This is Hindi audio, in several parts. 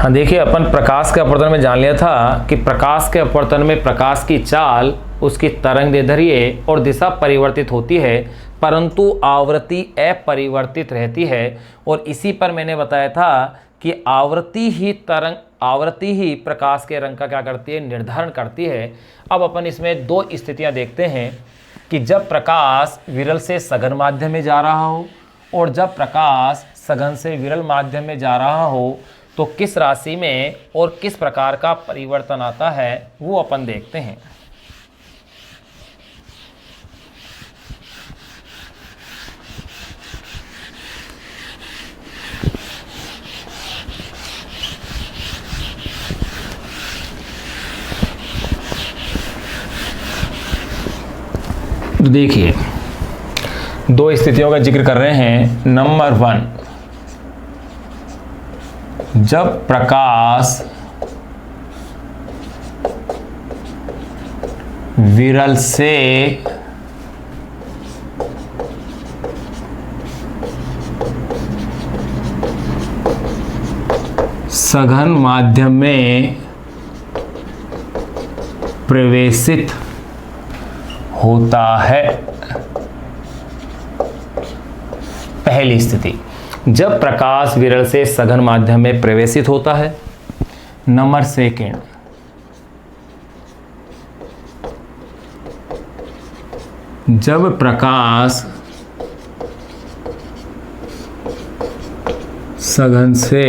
हाँ देखिए, अपन प्रकाश के अपवर्तन में जान लिया था कि प्रकाश के अपवर्तन में प्रकाश की चाल, उसकी तरंगदैर्ध्य और दिशा परिवर्तित होती है, परंतु आवृत्ति अपरिवर्तित रहती है। और इसी पर मैंने बताया था कि आवृत्ति ही प्रकाश के रंग का क्या करती है, निर्धारण करती है। अब अपन इसमें दो स्थितियां देखते हैं कि जब प्रकाश विरल से सघन माध्यम में जा रहा हो और जब प्रकाश सघन से विरल माध्यम में जा रहा हो तो किस राशि में और किस प्रकार का परिवर्तन आता है वो अपन देखते हैं। तो देखिए, दो स्थितियों का जिक्र कर रहे हैं। नंबर 1, जब प्रकाश विरल से सघन माध्यम में प्रवेशित होता है। पहली स्थिति, जब प्रकाश विरल से सघन माध्यम में प्रवेशित होता है। नंबर 2, जब प्रकाश सघन से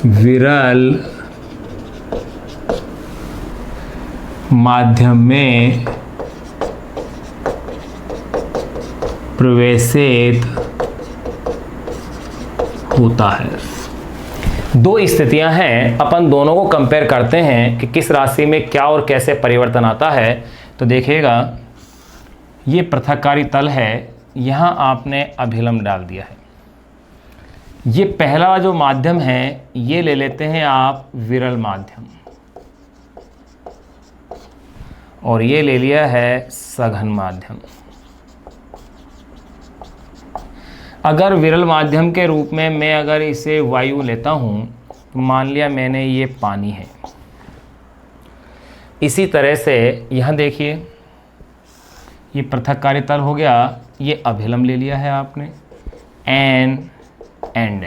विरल माध्यम में प्रवेशित होता है। दो स्थितियां हैं, अपन दोनों को कंपेयर करते हैं कि किस राशि में क्या और कैसे परिवर्तन आता है। तो देखिएगा, ये पृथककारी तल है, यहां आपने अभिलंब डाल दिया है। ये पहला जो माध्यम है ये ले लेते हैं आप विरल माध्यम, और ये ले लिया है सघन माध्यम। अगर विरल माध्यम के रूप में मैं अगर इसे वायु लेता हूं तो मान लिया मैंने ये पानी है। इसी तरह से यहाँ देखिए, ये पृथककारी तल हो गया, ये अभिलंब ले लिया है आपने, एन एंड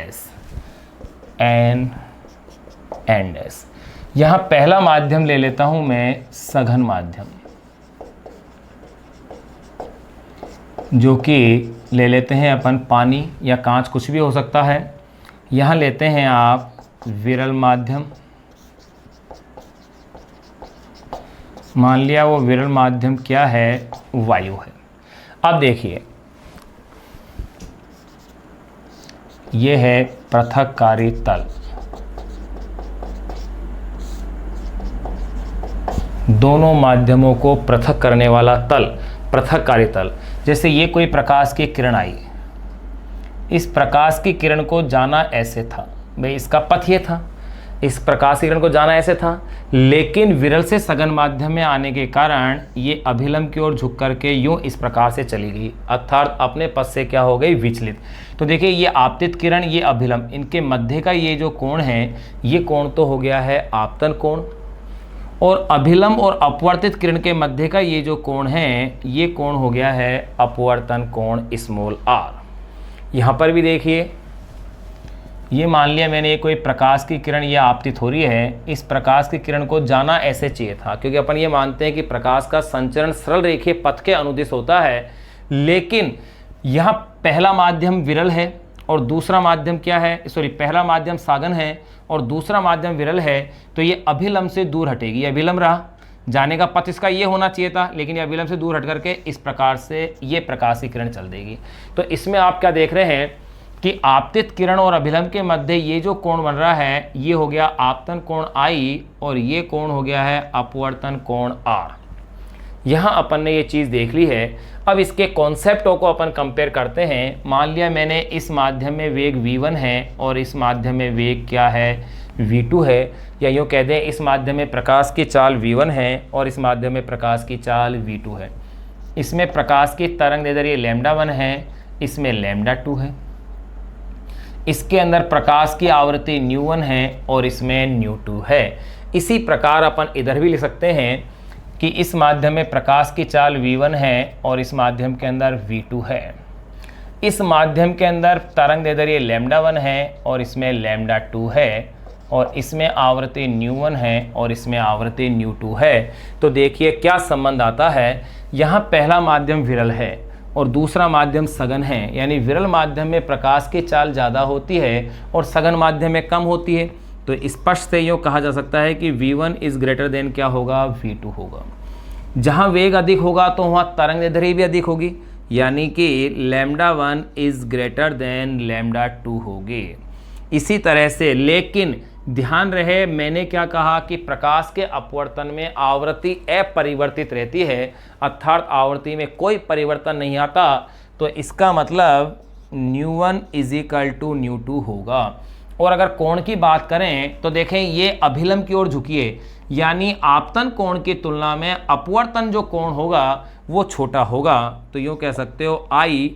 एस। यहाँ पहला माध्यम ले लेता हूं मैं सघन माध्यम, जो कि ले लेते हैं अपन पानी या कांच, कुछ भी हो सकता है। यहाँ लेते हैं आप विरल माध्यम, मान लिया वो विरल माध्यम क्या है, वायु है। अब देखिए, ये है पृथककारी तल, दोनों माध्यमों को पृथक करने वाला तल, पृथककारी तल। जैसे ये कोई प्रकाश की किरण आई, इस प्रकाश की किरण को जाना ऐसे था, भाई इसका पथ ये था, इस प्रकाश की किरण को जाना ऐसे था, लेकिन विरल से सघन माध्यम में आने के कारण ये अभिलंब की ओर झुक करके यूं इस प्रकार से चली गई, अर्थात अपने पथ से क्या हो गई, विचलित। तो देखिए, ये आपतित किरण, ये अभिलंब, इनके मध्य का ये जो कोण है, ये कोण तो हो गया है आपतन कोण, और अभिलंब और अपवर्तित किरण के मध्य का ये जो कोण है, ये कोण हो गया है अपवर्तन कोण स्मॉल r। यहाँ पर भी देखिए, ये मान लिया मैंने कोई प्रकाश की किरण ये आपतित हो रही है, इस प्रकाश की किरण को जाना ऐसे चाहिए था, क्योंकि अपन ये मानते हैं कि प्रकाश का संचरण सरल रेखीय पथ के अनुदिश होता है। लेकिन यहाँ पहला माध्यम विरल है और दूसरा माध्यम क्या है, पहला माध्यम साघन है और दूसरा माध्यम विरल है, तो ये अभिलंब से दूर हटेगी। ये अभिलंब रहा, जाने का पथ इसका ये होना चाहिए था, लेकिन ये अभिलंब से दूर हट करके इस प्रकार से ये प्रकाश की किरण चल देगी। तो इसमें आप क्या देख रहे हैं कि आपतित किरण और अभिलंब के मध्य ये जो कोण बन रहा है, ये हो गया आपतन कोण I और ये कोण हो गया है अपवर्तन कोण R। यहाँ अपन ने ये चीज़ देख ली है। अब इसके कॉन्सेप्टों को अपन कंपेयर करते हैं। मान लिया मैंने इस माध्यम में वेग v1 है और इस माध्यम में वेग क्या है, v2 है, या यूँ कह दें इस माध्यम में प्रकाश की चाल v1 है और इस माध्यम में प्रकाश की चाल v2 है। इसमें प्रकाश की तरंगदैर्ध्य λ1 है, इसमें λ2 है। इसके अंदर प्रकाश की आवृत्ति ν1 है और इसमें ν2 है। इसी प्रकार अपन इधर भी लिख सकते हैं कि इस माध्यम में प्रकाश की चाल v1 है और इस माध्यम के अंदर v2 है। इस माध्यम के अंदर तरंग दैर्ध्य λ1 है और इसमें λ2 है और इसमें आवृत्ति ν1 है और इसमें आवृत्ति ν2 है। तो देखिए क्या संबंध आता है, यहाँ पहला माध्यम विरल है और दूसरा माध्यम सघन है, यानी विरल माध्यम में प्रकाश की चाल ज़्यादा होती है और सघन माध्यम में कम होती है। तो स्पष्ट से यूँ कहा जा सकता है कि v1 इज़ ग्रेटर देन क्या होगा, v2 होगा। जहाँ वेग अधिक होगा तो वहाँ तरंग दैर्ध्य भी अधिक होगी, यानी कि λ1 इज़ ग्रेटर देन λ2 होगी। इसी तरह से, लेकिन ध्यान रहे मैंने क्या कहा कि प्रकाश के अपवर्तन में आवृत्ति अपरिवर्तित रहती है, अर्थात आवृत्ति में कोई परिवर्तन नहीं आता। तो इसका मतलब ν1 = ν2 होगा। और अगर कोण की बात करें तो देखें ये अभिलंब की ओर झुकिए, यानी आपतन कोण की तुलना में अपवर्तन जो कोण होगा वो छोटा होगा। तो यूँ कह सकते हो I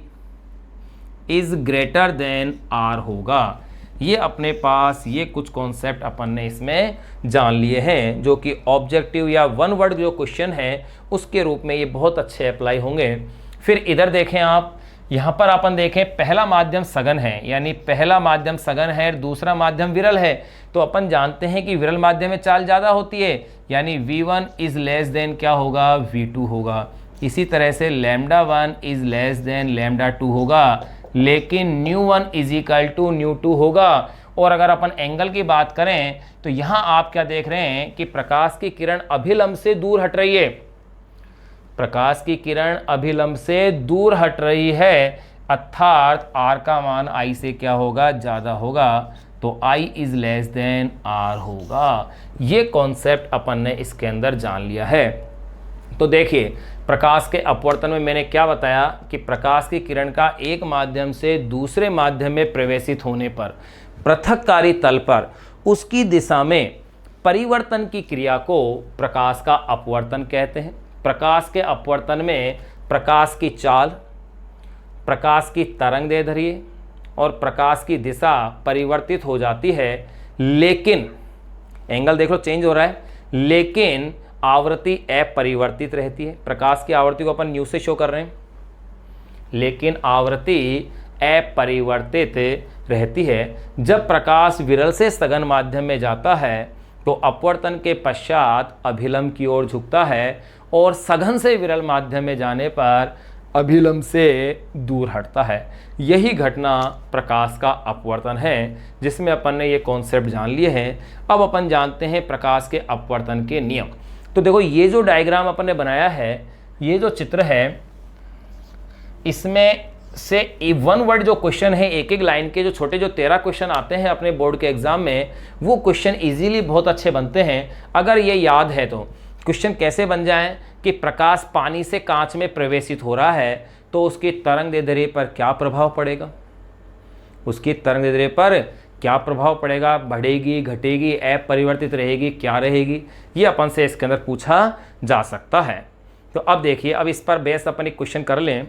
is greater than R होगा। ये अपने पास ये कुछ कॉन्सेप्ट अपन ने इसमें जान लिए हैं, जो कि ऑब्जेक्टिव या वन वर्ड जो क्वेश्चन है उसके रूप में ये बहुत अच्छे अप्लाई होंगे। फिर इधर देखें आप, यहाँ पर अपन देखें पहला माध्यम सघन है, यानी पहला माध्यम सघन है और दूसरा माध्यम विरल है। तो अपन जानते हैं कि विरल माध्यम में चाल ज़्यादा होती है, यानी v1 इज़ लेस देन क्या होगा, v2 होगा। इसी तरह से λ1 इज़ लेस देन λ2 होगा, लेकिन ν1 = ν2 होगा। और अगर अपन एंगल की बात करें तो यहाँ आप क्या देख रहे हैं कि प्रकाश की किरण अभिलंब से दूर हट रही है, प्रकाश की किरण अभिलंब से दूर हट रही है, अर्थात R का मान I से क्या होगा, ज़्यादा होगा। तो I is less than R होगा। ये कॉन्सेप्ट अपन ने इसके अंदर जान लिया है। तो देखिए प्रकाश के अपवर्तन में मैंने क्या बताया कि प्रकाश की किरण का एक माध्यम से दूसरे माध्यम में प्रवेशित होने पर पृथककारी तल पर उसकी दिशा में परिवर्तन की क्रिया को प्रकाश का अपवर्तन कहते हैं। प्रकाश के अपवर्तन में प्रकाश की चाल, प्रकाश की तरंग दैर्ध्य और प्रकाश की दिशा परिवर्तित हो जाती है, लेकिन एंगल देख लो चेंज हो रहा है, लेकिन आवृत्ति अपरिवर्तित रहती है। प्रकाश की आवृत्ति को अपन न्यू से शो कर रहे हैं, लेकिन आवृत्ति अपरिवर्तित रहती है। जब प्रकाश विरल से सघन माध्यम में जाता है तो अपवर्तन के पश्चात अभिलंब की ओर झुकता है और सघन से विरल माध्यम में जाने पर अभिलंब से दूर हटता है। यही घटना प्रकाश का अपवर्तन है, जिसमें अपन ने ये कॉन्सेप्ट जान लिए हैं। अब अपन जानते हैं प्रकाश के अपवर्तन के नियम। तो देखो ये जो डायग्राम अपन ने बनाया है, ये जो चित्र है, इसमें से वन वर्ड जो क्वेश्चन है, एक एक लाइन के जो छोटे जो 13 क्वेश्चन आते हैं अपने बोर्ड के एग्जाम में, वो क्वेश्चन इजीली बहुत अच्छे बनते हैं अगर ये याद है तो। क्वेश्चन कैसे बन जाएं कि प्रकाश पानी से कांच में प्रवेशित हो रहा है तो उसकी तरंग दैर्ध्य पर क्या प्रभाव पड़ेगा, उसकी तरंग दैर्ध्य पर क्या प्रभाव पड़ेगा, बढ़ेगी, घटेगी, अपरिवर्तित रहेगी, क्या रहेगी, ये अपन से इसके अंदर पूछा जा सकता है। तो अब देखिए, अब इस पर बेस अपन एक क्वेश्चन कर लें।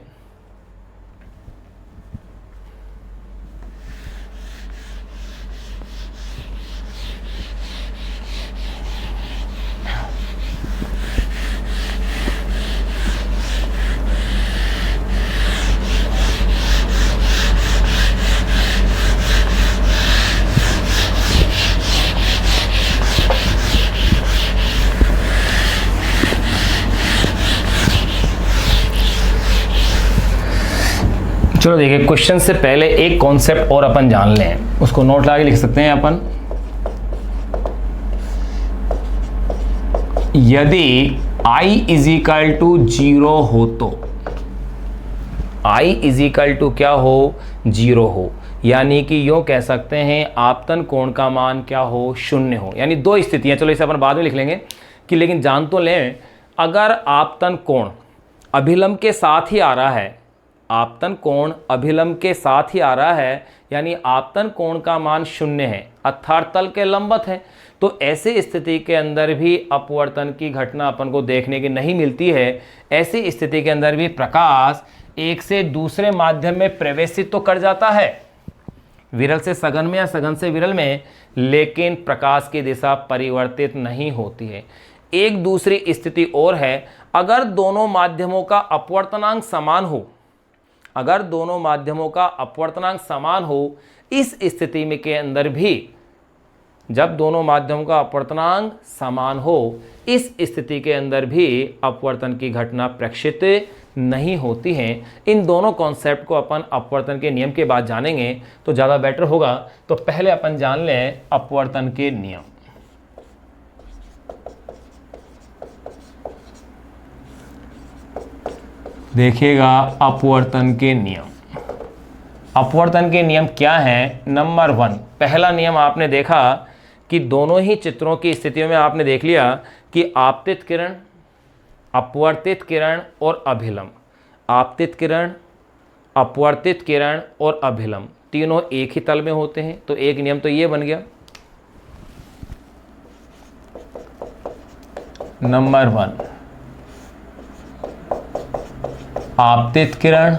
चलो देखिए, क्वेश्चन से पहले एक कॉन्सेप्ट और अपन जान लें, उसको नोट लगा के लिख सकते हैं अपन। यदि I = 0 हो तो I = क्या हो, 0 हो, यानी कि यूँ कह सकते हैं आपतन कोण का मान क्या हो, 0 हो। यानी दो स्थितियाँ, चलो इसे अपन बाद में लिख लेंगे कि, लेकिन जान तो लें, अगर आपतन कोण अभिलंब के साथ ही आ रहा है, आपतन कोण अभिलंब के साथ ही आ रहा है, यानी आपतन कोण का मान 0 है, अर्थात तल के लंबवत है, तो ऐसी स्थिति के अंदर भी अपवर्तन की घटना अपन को देखने की नहीं मिलती है। ऐसी स्थिति के अंदर भी प्रकाश एक से दूसरे माध्यम में प्रवेशित तो कर जाता है, विरल से सघन में या सघन से विरल में, लेकिन प्रकाश की दिशा परिवर्तित नहीं होती है। एक दूसरी स्थिति और है, अगर दोनों माध्यमों का अपवर्तनांक समान हो, अगर दोनों माध्यमों का अपवर्तनांक समान हो, इस स्थिति में के अंदर भी, जब दोनों माध्यमों का अपवर्तनांक समान हो, इस स्थिति के अंदर भी अपवर्तन की घटना प्रक्षिप्त नहीं होती है। इन दोनों कॉन्सेप्ट को अपन अपवर्तन के नियम के बाद जानेंगे तो ज़्यादा बेटर होगा। तो पहले अपन जान लें अपवर्तन के नियम। देखिएगा अपवर्तन के नियम। अपवर्तन के नियम क्या है? नंबर 1, पहला नियम आपने देखा कि दोनों ही चित्रों की स्थितियों में आपने देख लिया कि आपतित किरण, अपवर्तित किरण और अभिलंब, आपतित किरण, अपवर्तित किरण और अभिलंब तीनों एक ही तल में होते हैं। तो एक नियम तो ये बन गया। नंबर 1, आपतित किरण,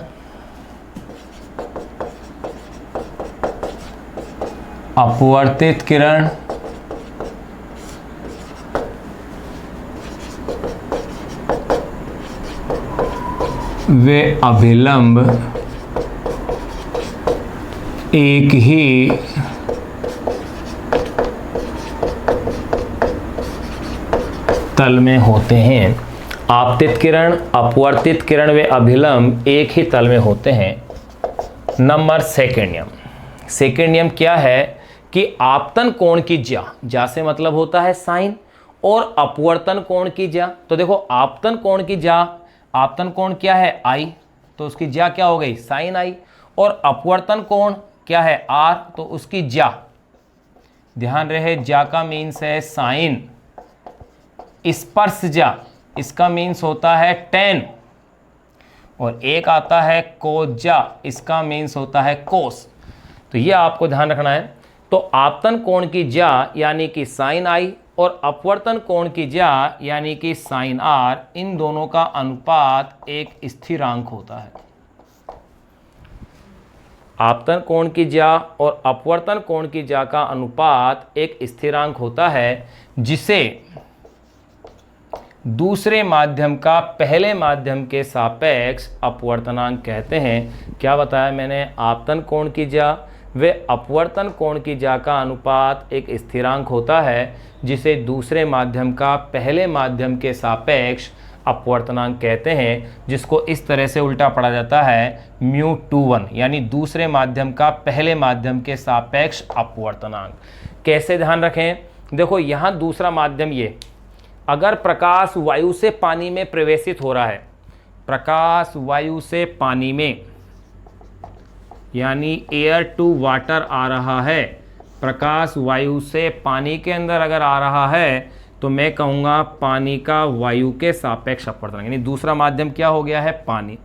अपवर्तित किरण वे अभिलंब एक ही तल में होते हैं। आपतित किरण, अपवर्तित किरण वे अभिलंब एक ही तल में होते हैं। नंबर 2 नियम। सेकेंड नियम क्या है कि आपतन कोण की ज्या, ज्या से मतलब होता है साइन, और अपवर्तन कोण की ज्या। तो देखो आपतन कोण की ज्या, आपतन कोण क्या है? आई, तो उसकी ज्या क्या हो गई? साइन आई। और अपवर्तन कोण क्या है? आर, तो उसकी ज्या, ध्यान रहे ज्या का मीन्स है साइन। स्पर्श ज्या, इसका मीन्स होता है टेन। और एक आता है कोस ज्या, इसका मीन्स होता है कोस। तो ये आपको ध्यान रखना है। तो आपतन कोण की ज्या यानी कि साइन आई और अपवर्तन कोण की ज्या यानी कि साइन आर, इन दोनों का अनुपात एक स्थिरांक होता है। आपतन कोण की ज्या और अपवर्तन कोण की ज्या का अनुपात एक स्थिरांक होता है, जिसे दूसरे माध्यम का पहले माध्यम के सापेक्ष अपवर्तनांक कहते हैं। क्या बताया मैंने? आपतन कोण की ज्या वे अपवर्तन कोण की ज्या का अनुपात एक स्थिरांक होता है, जिसे दूसरे माध्यम का पहले माध्यम के सापेक्ष अपवर्तनांक कहते हैं, जिसको इस तरह से उल्टा पढ़ा जाता है μ21, यानी दूसरे माध्यम का पहले माध्यम के सापेक्ष अपवर्तनांक। कैसे ध्यान रखें? देखो यहाँ दूसरा माध्यम, ये अगर प्रकाश वायु से पानी में प्रवेशित हो रहा है, प्रकाश वायु से पानी में यानी एयर टू वाटर आ रहा है, प्रकाश वायु से पानी के अंदर अगर आ रहा है तो मैं कहूँगा पानी का वायु के सापेक्ष अपवर्तनांक, यानी दूसरा माध्यम क्या हो गया है? पानी।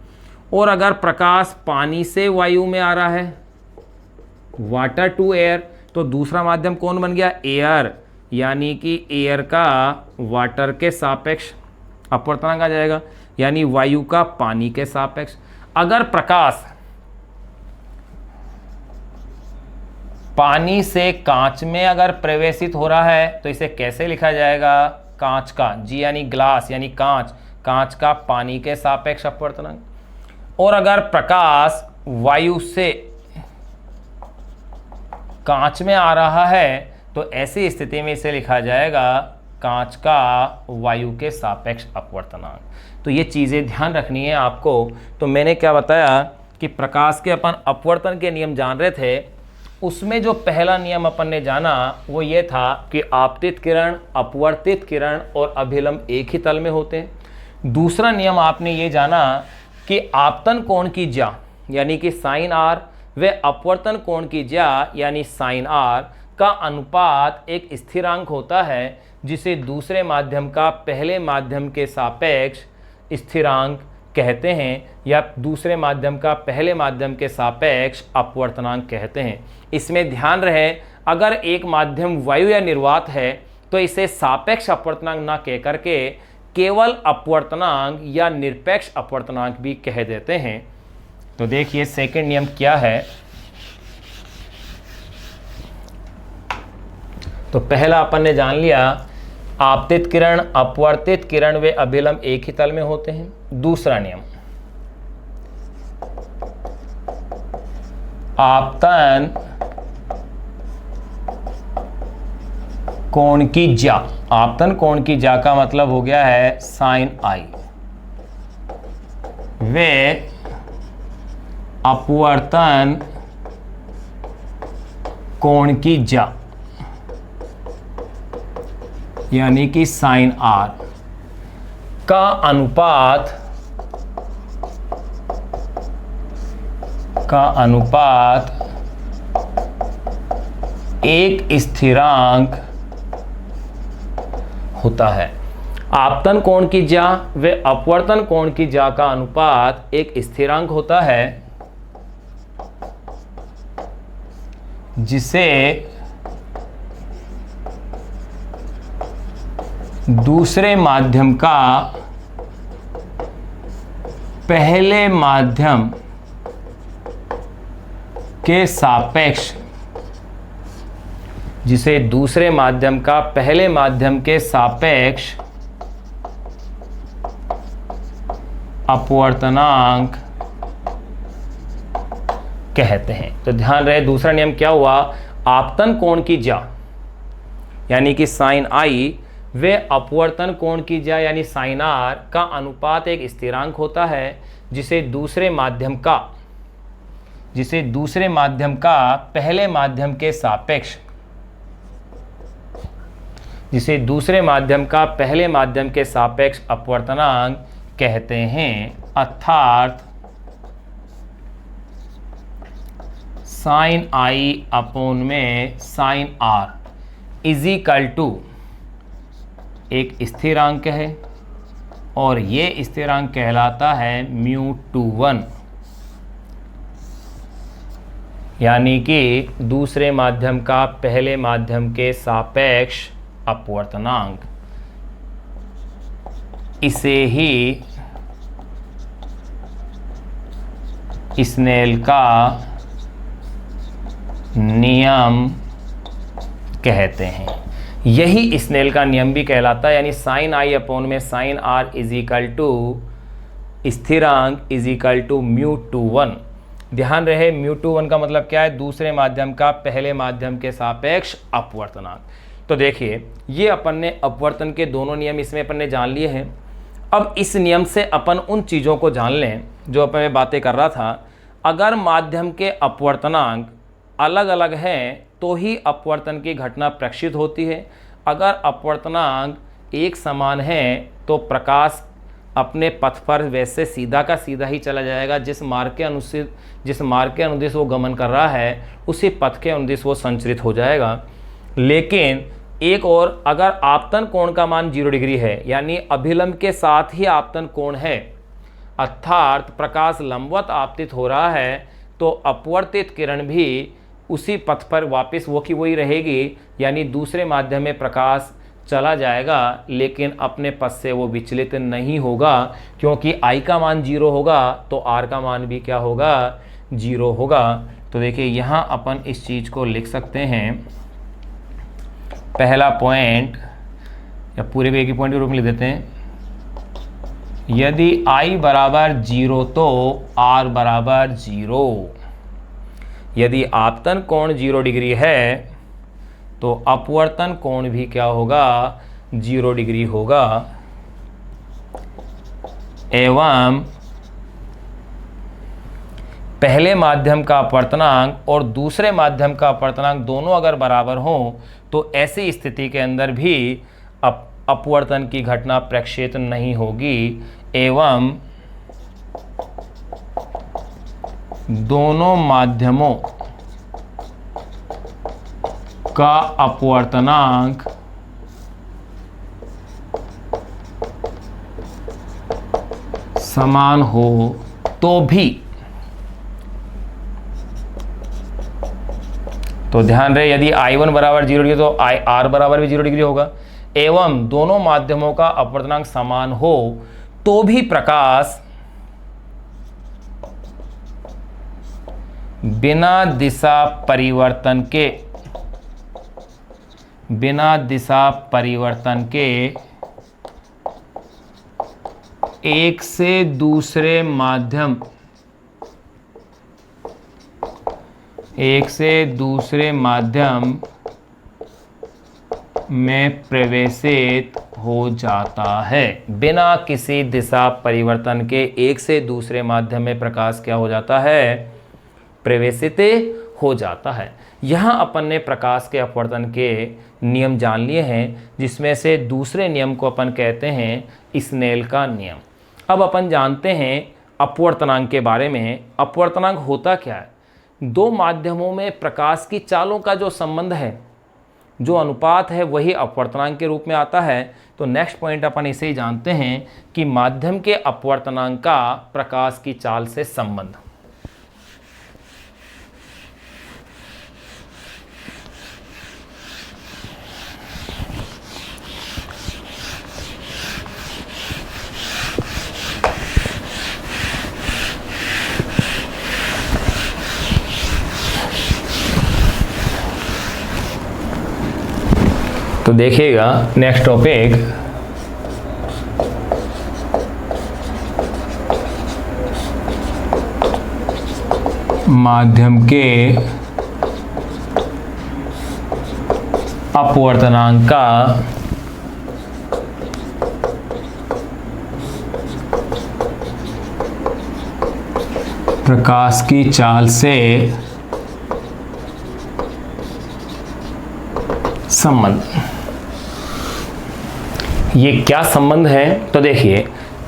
और अगर प्रकाश पानी से वायु में आ रहा है, वाटर टू एयर, तो दूसरा माध्यम कौन बन गया? एयर, यानी कि एयर का वाटर के सापेक्ष अपवर्तनांक आ जाएगा, यानी वायु का पानी के सापेक्ष। अगर प्रकाश पानी से कांच में अगर प्रवेशित हो रहा है तो इसे कैसे लिखा जाएगा? कांच का, जी यानी ग्लास, यानी कांच, कांच का पानी के सापेक्ष अपवर्तनांक। और अगर प्रकाश वायु से कांच में आ रहा है तो ऐसी स्थिति में इसे लिखा जाएगा कांच का वायु के सापेक्ष अपवर्तनांक। तो ये चीज़ें ध्यान रखनी है आपको। तो मैंने क्या बताया कि प्रकाश के अपन अपवर्तन के नियम जान रहे थे, उसमें जो पहला नियम अपन ने जाना वो ये था कि आपतित किरण, अपवर्तित किरण और अभिलंब एक ही तल में होते हैं। दूसरा नियम आपने ये जाना कि आपतन कोण की ज्या यानी कि साइन आर व अपवर्तन कोण की ज्या यानी साइन आर का अनुपात एक स्थिरांक होता है, जिसे दूसरे माध्यम का पहले माध्यम के सापेक्ष स्थिरांक कहते हैं, या दूसरे माध्यम का पहले माध्यम के सापेक्ष अपवर्तनांक कहते हैं। इसमें ध्यान रहे, अगर एक माध्यम वायु या निर्वात है तो इसे सापेक्ष अपवर्तनांक ना कह करके केवल अपवर्तनांक या निरपेक्ष अपवर्तनांक भी कह देते हैं। तो देखिए सेकंड नियम क्या है। तो पहला अपन ने जान लिया आपतित किरण, अपवर्तित किरण वे अभिलंब एक ही तल में होते हैं। दूसरा नियम, आपतन कोण की ज्या। आपतन कोण की ज्या का मतलब हो गया है साइन आई। वे अपवर्तन कोण की ज्या यानी कि साइन आर का अनुपात एक स्थिरांक होता है। आपतन कोण की ज्या व अपवर्तन कोण की ज्या का अनुपात एक स्थिरांक होता है जिसे दूसरे माध्यम का पहले माध्यम के सापेक्ष, जिसे दूसरे माध्यम का पहले माध्यम के सापेक्ष अपवर्तनांक कहते हैं। तो ध्यान रहे दूसरा नियम क्या हुआ, आपतन कोण की ज्या यानी कि साइन आई वे अपवर्तन कोण की ज्या यानी साइन आर का अनुपात एक स्थिरांक होता है जिसे दूसरे माध्यम का पहले माध्यम के सापेक्ष, जिसे दूसरे माध्यम का पहले माध्यम के सापेक्ष अपवर्तनांक कहते हैं। अर्थात साइन आई अपॉन में sine R is equal to एक स्थिरांक है और ये स्थिरांक कहलाता है μ21 यानी कि दूसरे माध्यम का पहले माध्यम के सापेक्ष अपवर्तनांक। इसे ही स्नेल का नियम कहते हैं। यही स्नेल का नियम भी कहलाता है, यानी साइन आई अपॉन में sine R is equal to स्थिरांक इज इक्वल टू μ21। ध्यान रहे μ21 का मतलब क्या है, दूसरे माध्यम का पहले माध्यम के सापेक्ष अपवर्तनांक। तो देखिए ये अपन ने अपवर्तन के दोनों नियम इसमें अपन ने जान लिए हैं। अब इस नियम से अपन उन चीज़ों को जान लें जो अपन में बातें कर रहा था। अगर माध्यम के अपवर्तनांक अलग अलग हैं तो ही अपवर्तन की घटना प्रक्षिप्त होती है। अगर अपवर्तनांक एक समान है तो प्रकाश अपने पथ पर वैसे सीधा का सीधा ही चला जाएगा। जिस मार्ग के अनुदिश वो गमन कर रहा है उसी पथ के अनुदिश वो संचरित हो जाएगा। लेकिन एक और, अगर आपतन कोण का मान 0 डिग्री है यानी अभिलंब के साथ ही आपतन कोण है, अर्थात प्रकाश लंबवत आपतित हो रहा है, तो अपवर्तित किरण भी उसी पथ पर वापस वो की वही रहेगी, यानी दूसरे माध्यम में प्रकाश चला जाएगा लेकिन अपने पथ से वो विचलित नहीं होगा, क्योंकि I का मान 0 होगा तो R का मान भी क्या होगा, 0 होगा। तो देखिए यहाँ अपन इस चीज़ को लिख सकते हैं। पहला पॉइंट या पूरे एक ही पॉइंट के रूप में लिख देते हैं। यदि I बराबर 0 तो R बराबर 0। यदि आपतन कोण 0 डिग्री है तो अपवर्तन कोण भी क्या होगा, 0 डिग्री होगा। एवं पहले माध्यम का अपवर्तनांक और दूसरे माध्यम का अपवर्तनांक दोनों अगर बराबर हों तो ऐसी स्थिति के अंदर भी अपवर्तन की घटना प्रक्षेप नहीं होगी। एवं दोनों माध्यमों का अपवर्तनांक समान हो तो भी, तो ध्यान रहे यदि I1 बराबर 0 डिग्री तो R बराबर भी 0 डिग्री होगा। एवं दोनों माध्यमों का अपवर्तनांक समान हो तो भी प्रकाश बिना दिशा परिवर्तन के बिना दिशा परिवर्तन के एक से दूसरे माध्यम में प्रवेशित हो जाता है। बिना किसी दिशा परिवर्तन के एक से दूसरे माध्यम में प्रकाश क्या हो जाता है? प्रवेशित हो जाता है। यहाँ अपन ने प्रकाश के अपवर्तन के नियम जान लिए हैं, जिसमें से दूसरे नियम को अपन कहते हैं स्नेल का नियम। अब अपन जानते हैं अपवर्तनांक के बारे में। अपवर्तनांक होता क्या है? दो माध्यमों में प्रकाश की चालों का जो संबंध है, जो अनुपात है, वही अपवर्तनांक के रूप में आता है। तो नेक्स्ट पॉइंट अपन इसे ही जानते हैं कि माध्यम के अपवर्तनांक का प्रकाश की चाल से संबंध। तो देखिएगा नेक्स्ट टॉपिक, माध्यम के अपवर्तनांक का प्रकाश की चाल से संबंध। ये क्या संबंध है? तो देखिए,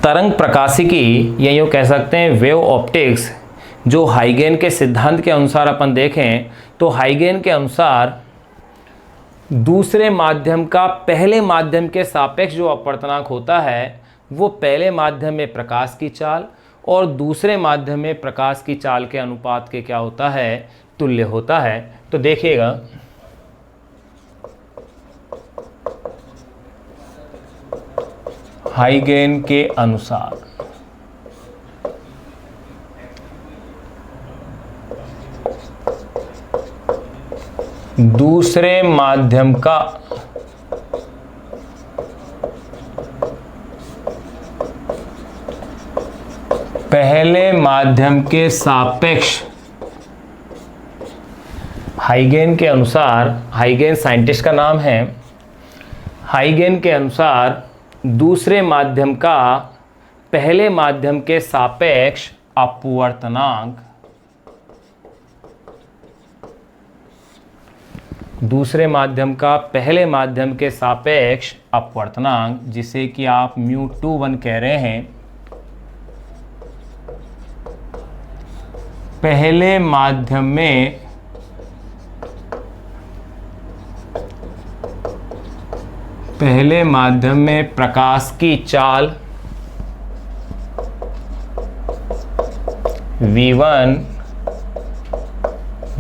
तरंग प्रकाशिकी या यूँ कह सकते हैं वेव ऑप्टिक्स, जो हाइगेन के सिद्धांत के अनुसार अपन देखें तो हाइगेन के अनुसार दूसरे माध्यम का पहले माध्यम के सापेक्ष जो अपवर्तनांक होता है, वो पहले माध्यम में प्रकाश की चाल और दूसरे माध्यम में प्रकाश की चाल के अनुपात के क्या होता है? तुल्य होता है। तो देखिएगा, हाइगेन के अनुसार दूसरे माध्यम का पहले माध्यम के सापेक्ष, हाइगेन के अनुसार, हाइगेन साइंटिस्ट का नाम है, हाइगेन के अनुसार दूसरे माध्यम का पहले माध्यम के सापेक्ष अपवर्तनांक, दूसरे माध्यम का पहले माध्यम के सापेक्ष अपवर्तनांक, जिसे कि आप μ21 कह रहे हैं, पहले माध्यम में प्रकाश की चाल V1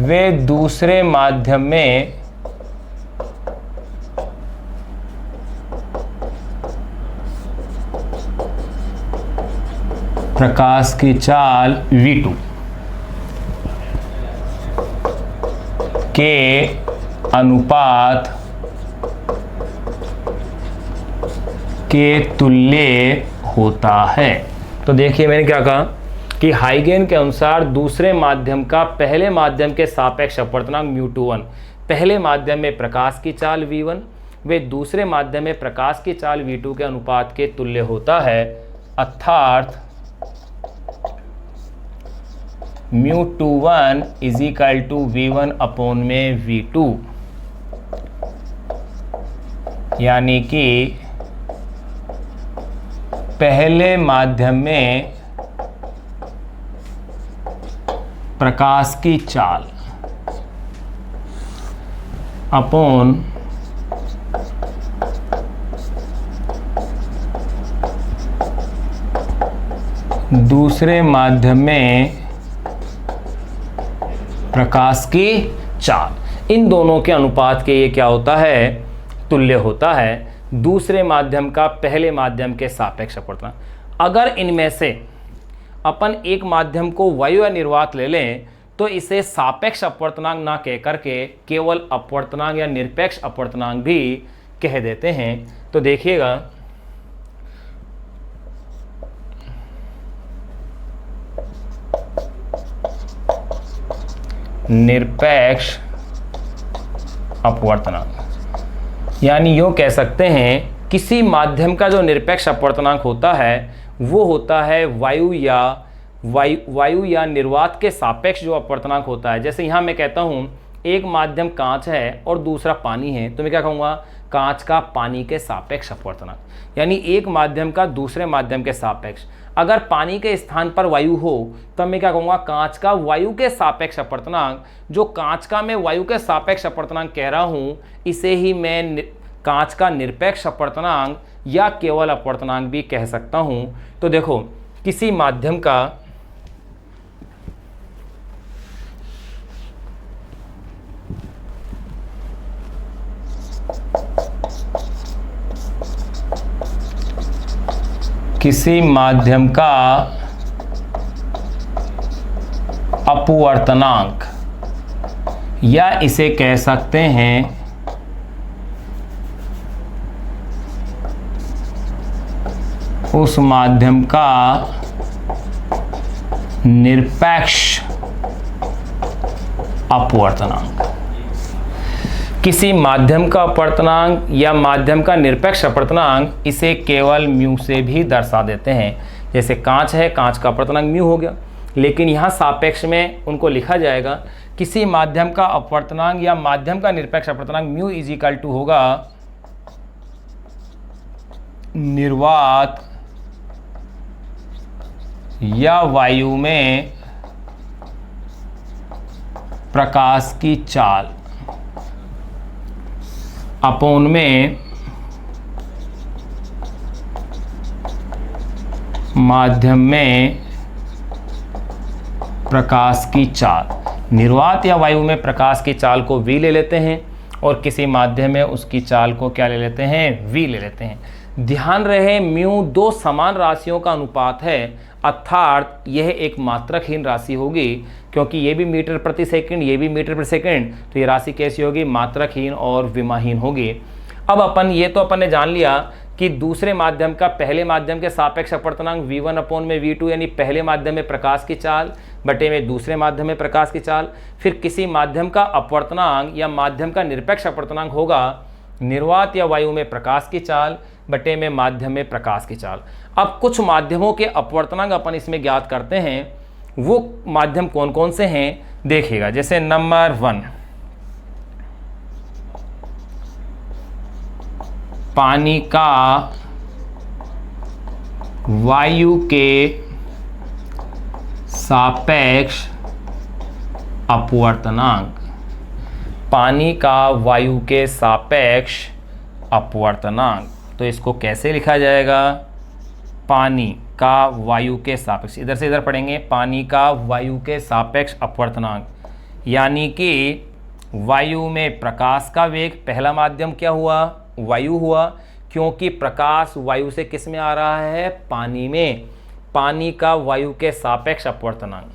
वे दूसरे माध्यम में प्रकाश की चाल V2 के अनुपात के तुल्य होता है। तो देखिए, मैंने क्या कहा कि हाइगेन के अनुसार दूसरे माध्यम का पहले माध्यम के सापेक्ष अपवर्तनांक μ21, पहले माध्यम में प्रकाश की चाल V1 वे दूसरे माध्यम में प्रकाश की चाल V2 के अनुपात के तुल्य होता है। अर्थात μ21 = V1 अपॉन में V2, यानी कि पहले माध्यम में प्रकाश की चाल अपॉन दूसरे माध्यम में प्रकाश की चाल, इन दोनों के अनुपात के ये क्या होता है? तुल्य होता है। दूसरे माध्यम का पहले माध्यम के सापेक्ष अपवर्तनांक। अगर इनमें से अपन एक माध्यम को वायु या निर्वात ले लें तो इसे सापेक्ष अपवर्तनांक ना कह करके केवल अपवर्तनांक या निरपेक्ष अपवर्तनांक भी कह देते हैं। तो देखिएगा, निरपेक्ष अपवर्तनांक यानी यूँ कह सकते हैं किसी माध्यम का जो निरपेक्ष अपवर्तनांक होता है वो होता है वायु या निर्वात के सापेक्ष जो अपवर्तनांक होता है। जैसे यहाँ मैं कहता हूँ एक माध्यम कांच है और दूसरा पानी है, तो मैं क्या कहूँगा, कांच का पानी के सापेक्ष अपवर्तनांक, यानी एक माध्यम का दूसरे माध्यम के सापेक्ष। अगर पानी के स्थान पर वायु हो तब मैं क्या कहूँगा, कांच का वायु के सापेक्ष अपवर्तनांक। जो कांच का मैं वायु के सापेक्ष अपवर्तनांक कह रहा हूँ इसे ही मैं कांच का निरपेक्ष अपवर्तनांक या केवल अपवर्तनांक भी कह सकता हूँ। तो देखो, किसी माध्यम का अपवर्तनांक या इसे कह सकते हैं उस माध्यम का निरपेक्ष अपवर्तनांक। किसी माध्यम का अपवर्तनांक या माध्यम का निरपेक्ष अपवर्तनांक इसे केवल म्यू से भी दर्शा देते हैं। जैसे कांच है, कांच का अपवर्तनांक म्यू हो गया, लेकिन यहाँ सापेक्ष में उनको लिखा जाएगा किसी माध्यम का अपवर्तनांक या माध्यम का निरपेक्ष अपवर्तनांक म्यू इज इक्वल टू होगा निर्वात या वायु में प्रकाश की चाल अपोन में माध्यम में प्रकाश की चाल। निर्वात या वायु में प्रकाश की चाल को v ले लेते हैं और किसी माध्यम में उसकी चाल को क्या ले लेते हैं, v ले लेते हैं। ध्यान रहे म्यू दो समान राशियों का अनुपात है, अर्थात यह एक मात्रकहीन राशि होगी, क्योंकि ये भी मीटर प्रति सेकंड, ये भी मीटर प्रति सेकंड, तो ये राशि कैसी होगी, मात्रकहीन और विमाहीन होगी। अब अपन ने जान लिया कि दूसरे माध्यम का पहले माध्यम के सापेक्ष अपवर्तनांक v1 अपॉन में v2, यानी पहले माध्यम में प्रकाश की चाल बटे में दूसरे माध्यम में प्रकाश की चाल। फिर किसी माध्यम का अपवर्तनांक या माध्यम का निरपेक्ष अपवर्तनांक होगा निर्वात या वायु में प्रकाश की चाल बटे में माध्यम में प्रकाश की चाल। अब कुछ माध्यमों के अपवर्तनांक अपन इसमें ज्ञात करते हैं, वो माध्यम कौन कौन से हैं देखिएगा। जैसे नंबर 1, पानी का वायु के सापेक्ष अपवर्तनांक। पानी का वायु के सापेक्ष अपवर्तनांक, तो इसको कैसे लिखा जाएगा, पानी का वायु के सापेक्ष, इधर से इधर पढ़ेंगे, पानी का वायु के सापेक्ष अपवर्तनांक, यानी कि वायु में प्रकाश का वेग, पहला माध्यम क्या हुआ, वायु हुआ, क्योंकि प्रकाश वायु से किस में आ रहा है, पानी में, पानी का वायु के सापेक्ष अपवर्तनांक।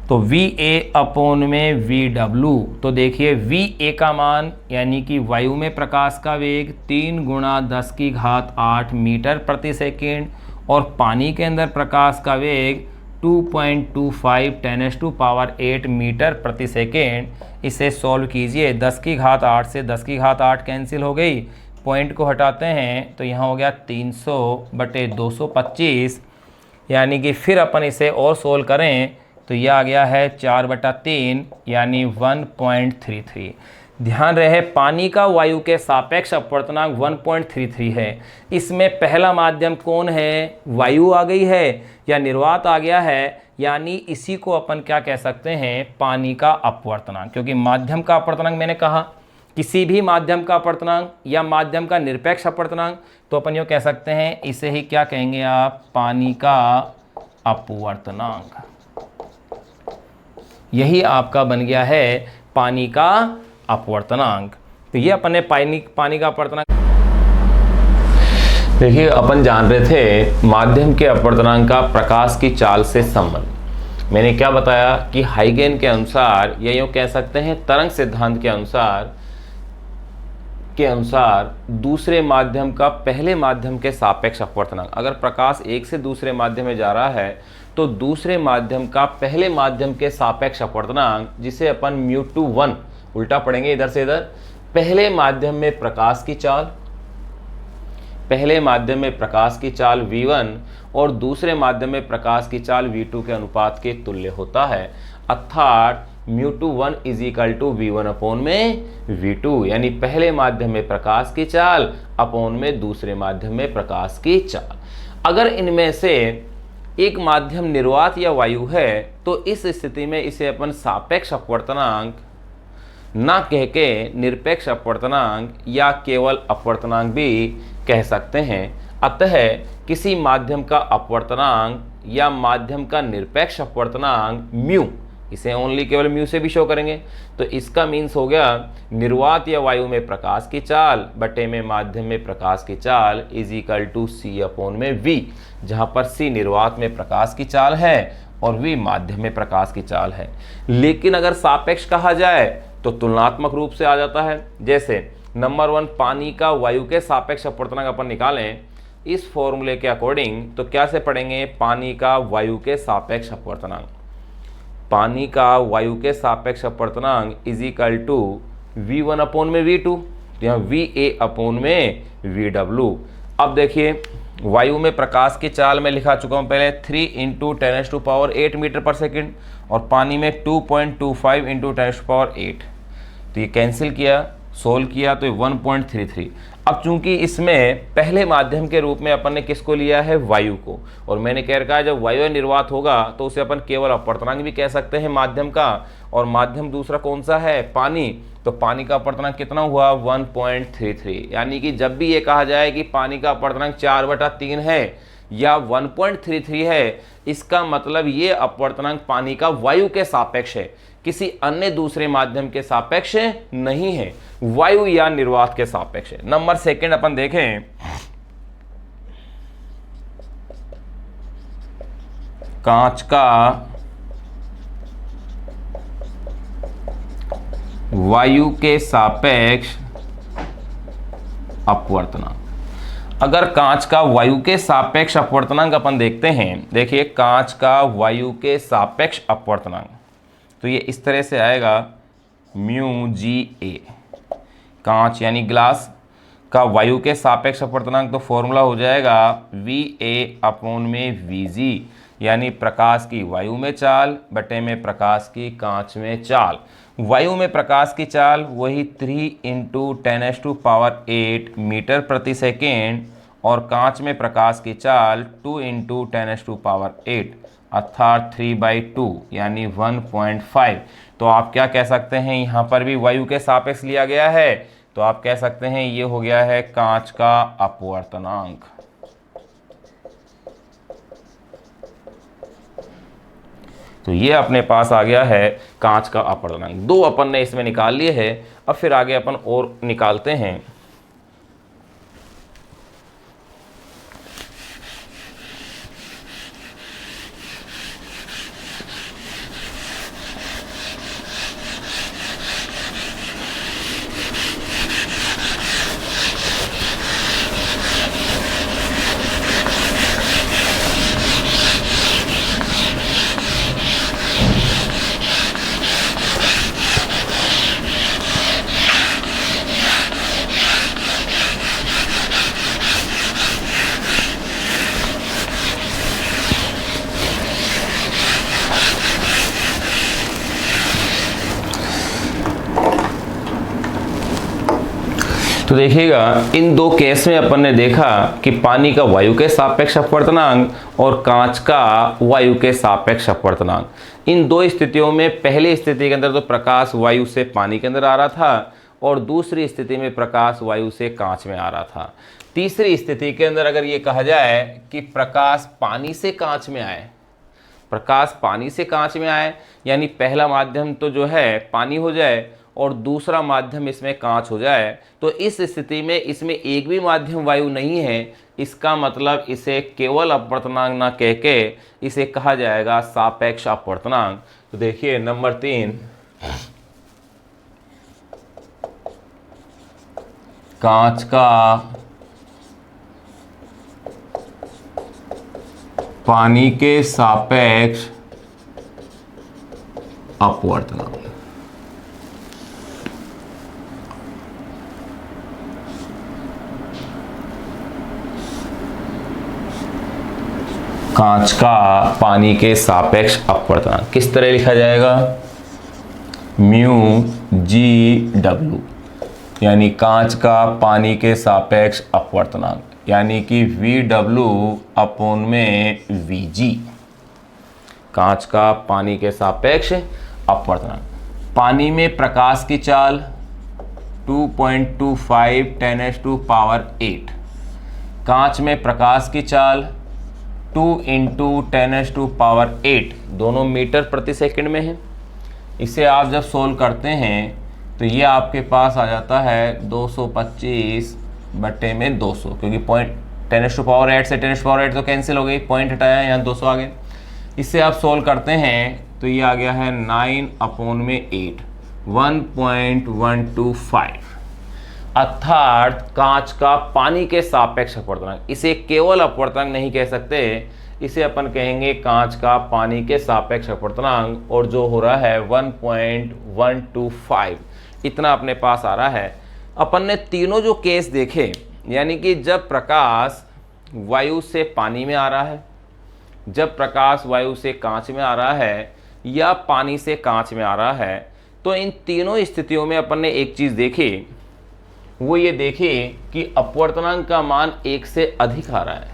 तो VA अपॉन में VW, तो देखिए VA का मान यानी कि वायु में प्रकाश का वेग 3 गुणा 10 की घात 8 मीटर प्रति सेकेंड और पानी के अंदर प्रकाश का वेग 2.25 10⁸ मीटर प्रति सेकेंड। इसे सॉल्व कीजिए, 10 की घात 8 से 10 की घात 8 कैंसिल हो गई, पॉइंट को हटाते हैं तो यहाँ हो गया 300 बटे 225, यानी कि फिर अपन इसे और सोल्व करें तो यह आ गया है 4/3 यानी 1.33। ध्यान रहे पानी का वायु के सापेक्ष अपवर्तनांक 1.33 है। इसमें पहला माध्यम कौन है, वायु आ गई है या निर्वात आ गया है, यानी इसी को अपन क्या कह सकते हैं, पानी का अपवर्तनांक। क्योंकि माध्यम का अपवर्तनांक मैंने कहा किसी भी माध्यम का अपवर्तनांक या माध्यम का निरपेक्ष अपवर्तनांक, तो अपन यूँ कह सकते हैं इसे ही क्या कहेंगे आप, पानी का अपवर्तनांक। यही आपका बन गया है पानी का अपवर्तनांक। तो ये अपन ने पानी का अपवर्तनांक। देखिए, अपन जान रहे थे माध्यम के अपवर्तनांक का प्रकाश की चाल से संबंध। मैंने क्या बताया कि हाइगेन के अनुसार, या यूँ कह सकते हैं तरंग सिद्धांत के अनुसार दूसरे माध्यम का पहले माध्यम के सापेक्ष अपवर्तनांक, अगर प्रकाश एक से दूसरे माध्यम में जा रहा है तो दूसरे माध्यम का पहले माध्यम के सापेक्ष अपवर्तनांक, जिसे अपन μ2 उल्टा पढ़ेंगे इधर से इधर, पहले माध्यम में प्रकाश की चाल, पहले माध्यम में प्रकाश की चाल v1 और दूसरे माध्यम में प्रकाश की चाल v2 के अनुपात के तुल्य होता है। अर्थात μ2 is equal to v1 upon में v2, यानी पहले माध्यम में प्रकाश की चाल अपॉन में दूसरे माध्यम में प्रकाश की चाल। अगर इनमें से एक माध्यम निर्वात या वायु है तो इस स्थिति में इसे अपन सापेक्ष अपवर्तनांक ना कह के निरपेक्ष अपवर्तनांक या केवल अपवर्तनांक भी कह सकते हैं। अतः किसी माध्यम का अपवर्तनांक या माध्यम का निरपेक्ष अपवर्तनांक म्यू, इसे ओनली केवल म्यू से भी शो करेंगे, तो इसका मीन्स हो गया निर्वात या वायु में प्रकाश की चाल बटे में माध्यम में प्रकाश की चाल is equal to C upon में वी, जहाँ पर सी निर्वात में प्रकाश की चाल है और वी माध्यम में प्रकाश की चाल है। लेकिन अगर सापेक्ष कहा जाए तो तुलनात्मक रूप से आ जाता है। जैसे नंबर 1, पानी का वायु के सापेक्ष अपवर्तनांक अपन निकालें इस फॉर्मूले के अकॉर्डिंग, तो क्या से पढ़ेंगे, पानी का वायु के सापेक्ष अपवर्तनांक, पानी का वायु के सापेक्ष अपवर्तनांक is equal to v1 upon में v2, यहाँ va अपॉन में vw। अब देखिए, वायु में प्रकाश की चाल में लिखा चुका हूँ पहले 3 × 10⁸ मीटर पर सेकंड और पानी में 2.25 × 10⁸, तो ये कैंसिल किया, सोल्व किया तो ये 1.33। अब चूंकि इसमें पहले माध्यम के रूप में अपन ने किसको लिया है, वायु को, और मैंने कह रखा है जब वायु निर्वात होगा तो उसे अपन केवल अपवर्तनांक भी कह सकते हैं माध्यम का, और माध्यम दूसरा कौन सा है, पानी, तो पानी का अपवर्तनांक कितना हुआ 1.33। यानी कि जब भी ये कहा जाए कि पानी का अपवर्तनांक 4/3 है या 1.33 है, इसका मतलब ये अपवर्तनांक पानी का वायु के सापेक्ष है, किसी अन्य दूसरे माध्यम के सापेक्ष नहीं है, वायु या निर्वात के सापेक्ष है। नंबर 2 अपन देखें, कांच का वायु के सापेक्ष अपवर्तनांक। अगर कांच का वायु के सापेक्ष अपवर्तनांक अपन देखते हैं, देखिए कांच का वायु के सापेक्ष अपवर्तनांक, तो ये इस तरह से आएगा μGa, कांच यानी ग्लास का वायु के सापेक्ष अपवर्तनांक, तो फॉर्मूला हो जाएगा Va अपॉन में Vg, यानी प्रकाश की वायु में चाल बटे में प्रकाश की कांच में चाल। वायु में प्रकाश की चाल वही 3 × 10⁸ मीटर प्रति सेकेंड और कांच में प्रकाश की चाल 2 × 10⁸, अर्थात 3/2 यानी 1.5। तो आप क्या कह सकते हैं, यहाँ पर भी वायु के सापेक्ष लिया गया है, तो आप कह सकते हैं ये हो गया है कांच का अपवर्तनांक। तो ये अपने पास आ गया है कांच का अपवर्तनांक। 2 अपन ने इसमें निकाल लिए है, अब फिर आगे अपन और निकालते हैं। तो देखिएगा, इन 2 केस में अपन ने देखा कि पानी का वायु के सापेक्ष अपवर्तनांक और कांच का वायु के सापेक्ष अपवर्तनांक, इन 2 स्थितियों में पहली स्थिति के अंदर तो प्रकाश वायु से पानी के अंदर आ रहा था और दूसरी स्थिति में प्रकाश वायु से कांच में आ रहा था। तीसरी स्थिति के अंदर अगर ये कहा जाए कि प्रकाश पानी से कांच में आए, प्रकाश पानी से कांच में आए, यानी पहला माध्यम तो जो है पानी हो जाए और दूसरा माध्यम इसमें कांच हो जाए, तो इस स्थिति में इसमें एक भी माध्यम वायु नहीं है। इसका मतलब इसे केवल अपवर्तनांक ना कह के इसे कहा जाएगा सापेक्ष अपवर्तनांक। तो देखिए नंबर 3, कांच का पानी के सापेक्ष अपवर्तनांक। कांच का पानी के सापेक्ष अपवर्तनांक किस तरह लिखा जाएगा? म्यू जी डब्ल्यू, यानी कांच का पानी के सापेक्ष अपवर्तनांक, यानी कि वी डब्ल्यू अपॉन में वी जी। कांच का पानी के सापेक्ष अपवर्तनांक। पानी में प्रकाश की चाल 2.25 10⁸8। कांच में प्रकाश की चाल 2 × 10⁸8, दोनों मीटर प्रति सेकंड में है। इसे आप जब सोल्व करते हैं तो ये आपके पास आ जाता है 225/200, क्योंकि 10⁸8 से 10⁸8 तो कैंसिल हो गई, पॉइंट हटाया, यहाँ 200 आ गए। इससे आप सोल्व करते हैं तो ये आ गया है 9/8, 1.125। अर्थात कांच का पानी के सापेक्ष अपवर्तनांक। इसे केवल अपवर्तनांक नहीं कह सकते, इसे अपन कहेंगे कांच का पानी के सापेक्ष अपवर्तनांक, और जो हो रहा है 1.125, इतना अपने पास आ रहा है। अपन ने तीनों जो केस देखे, यानी कि जब प्रकाश वायु से पानी में आ रहा है, जब प्रकाश वायु से कांच में आ रहा है, या पानी से कांच में आ रहा है, तो इन तीनों स्थितियों में अपन ने एक चीज़ देखी, वो ये देखी कि अपवर्तनांक का मान 1 से अधिक आ रहा है।